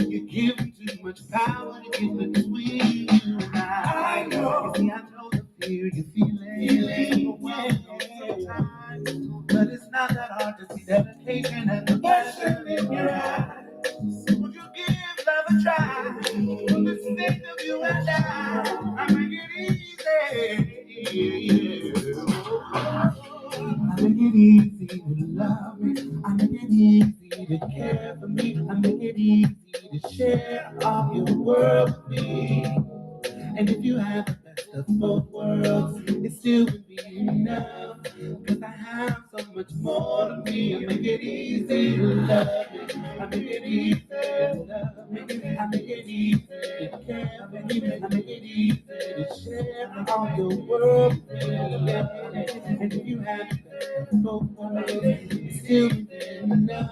You give me too much power to get between you and I know. You see, I know the fear you're feeling. Overwhelmed sometimes. But it's not that hard to see dedication and the passion in your eyes. Would you give love a try? For the sake of you and I make it easy. I make it easy to love me. I make it easy to care for me. I make it easy to share all your world with me. And if you have the best of both worlds, it still would be enough. Cause I have so much more to me. I make it easy to love me. I make it easy to love me. I make it easy to care for me. I make it easy to share all your world with me. And if you have both of those, still enough.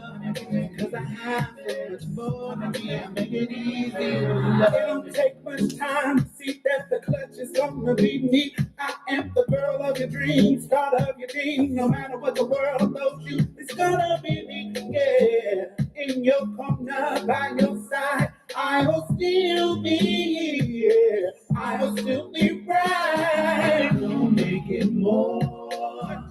Cause I have so much more than me. I make it easy. It don't take much time to see that the clutch is gonna be me. I am the girl of your dreams, start of your team. No matter what the world throws you, it's gonna be me. Yeah, in your corner, by your side, I will still be here. I will still be right. Don't make it more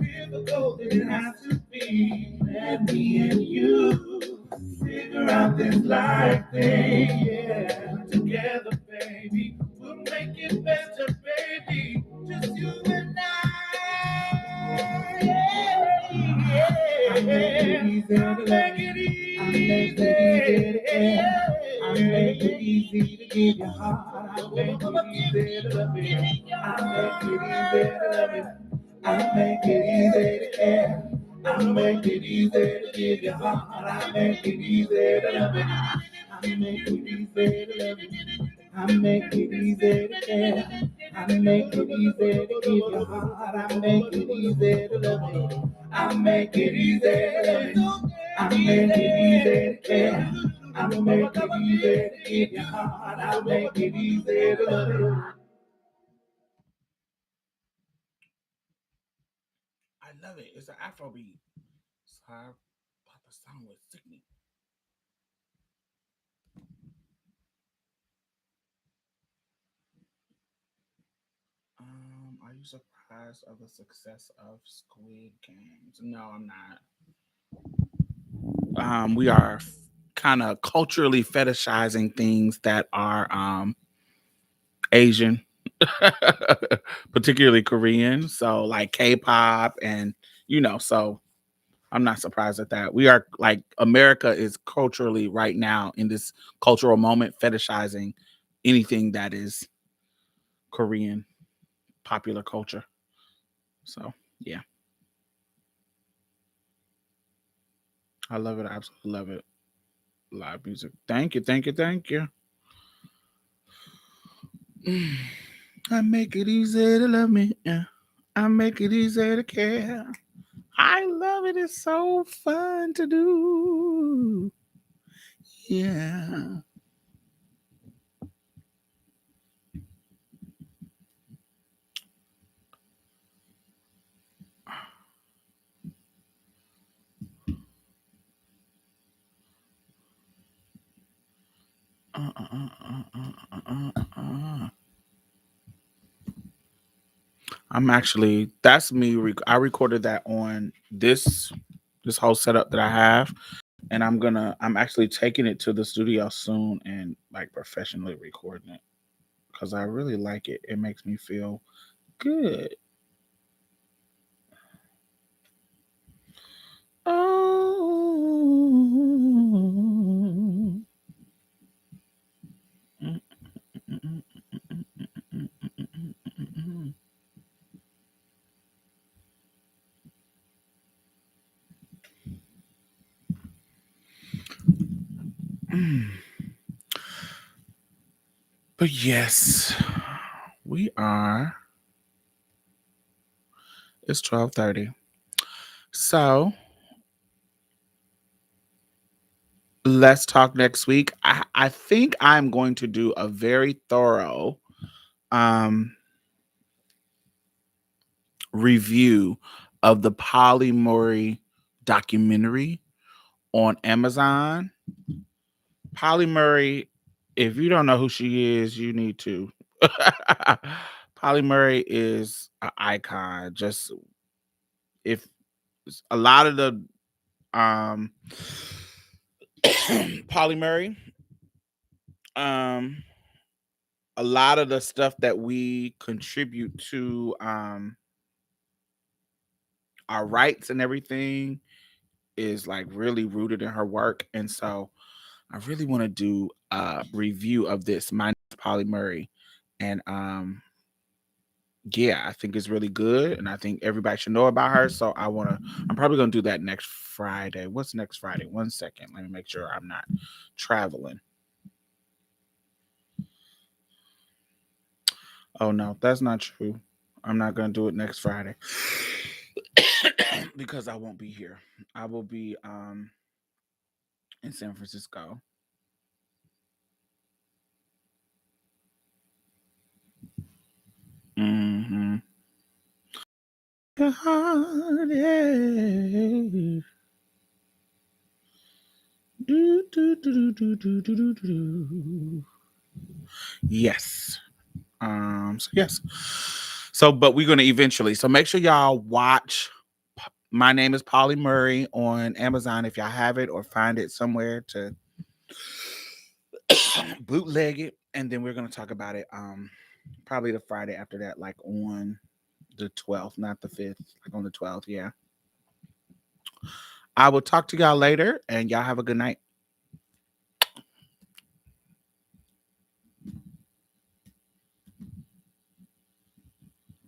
difficult than it has to be. Let me and you figure out this life thing, yeah. Together, baby, we'll make it better, baby. Just you and I, yeah, yeah. I make it easy. I make it easy. I make it easy to give you heart. I make it easy to love you. I make it easy to love you. I make it easy to care. I make it easy to give you heart. I make it easy to love you. I make it easy to love you. I make it easy to care. I make it easy to give you heart. I make it easy to love you. I make it easy to love you. I make it easy to care. I make it easy to give you heart. I make it easy to love you. I love it. It's an Afro beat. So I thought the song was sickening. Are you surprised of the success of Squid Games? No, I'm not. We are kind of culturally fetishizing things that are Asian, particularly Korean. So like K-pop and so I'm not surprised at that. We are like America is culturally right now in this cultural moment fetishizing anything that is Korean popular culture. So yeah, I love it. I absolutely love it. Live music. Thank you, thank you, thank you. I make it easy to love me. Yeah. I make it easy to care. I love it. It's so fun to do. Yeah. Uh, uh, uh, uh, uh, uh. I'm actually that's me. I recorded that on this whole setup that I have, and I'm actually taking it to the studio soon and like professionally recording it because I really like it. It makes me feel good. Oh. But yes, we are. It's 12:30. So let's talk next week. I think I'm going to do a very thorough um review of the Polly documentary on Amazon. Polly Murray, if you don't know who she is, you need to. Polly Murray is an icon. Just if a lot of the um Polly Murray, um a lot of the stuff that we contribute to our rights and everything is like really rooted in her work. And so I really want to do a review of this. My name is Polly Murray. And yeah, I think it's really good. And I think everybody should know about her. So I'm probably gonna do that next Friday. What's next Friday? One second. Let me make sure I'm not traveling. Oh no, that's not true. I'm not gonna do it next Friday. because I won't be here. I will be in San Francisco. Mm-hmm. God, yeah. Do, do, do, do, do, do, do, do. Yes. So yes. So, but we're gonna eventually. So make sure y'all watch. My Name is Polly Murray on Amazon if y'all have it or find it somewhere to bootleg it. And then we're gonna talk about it probably the Friday after that, like on the 12th, not the 5th, like on the 12th. Yeah. I will talk to y'all later and y'all have a good night.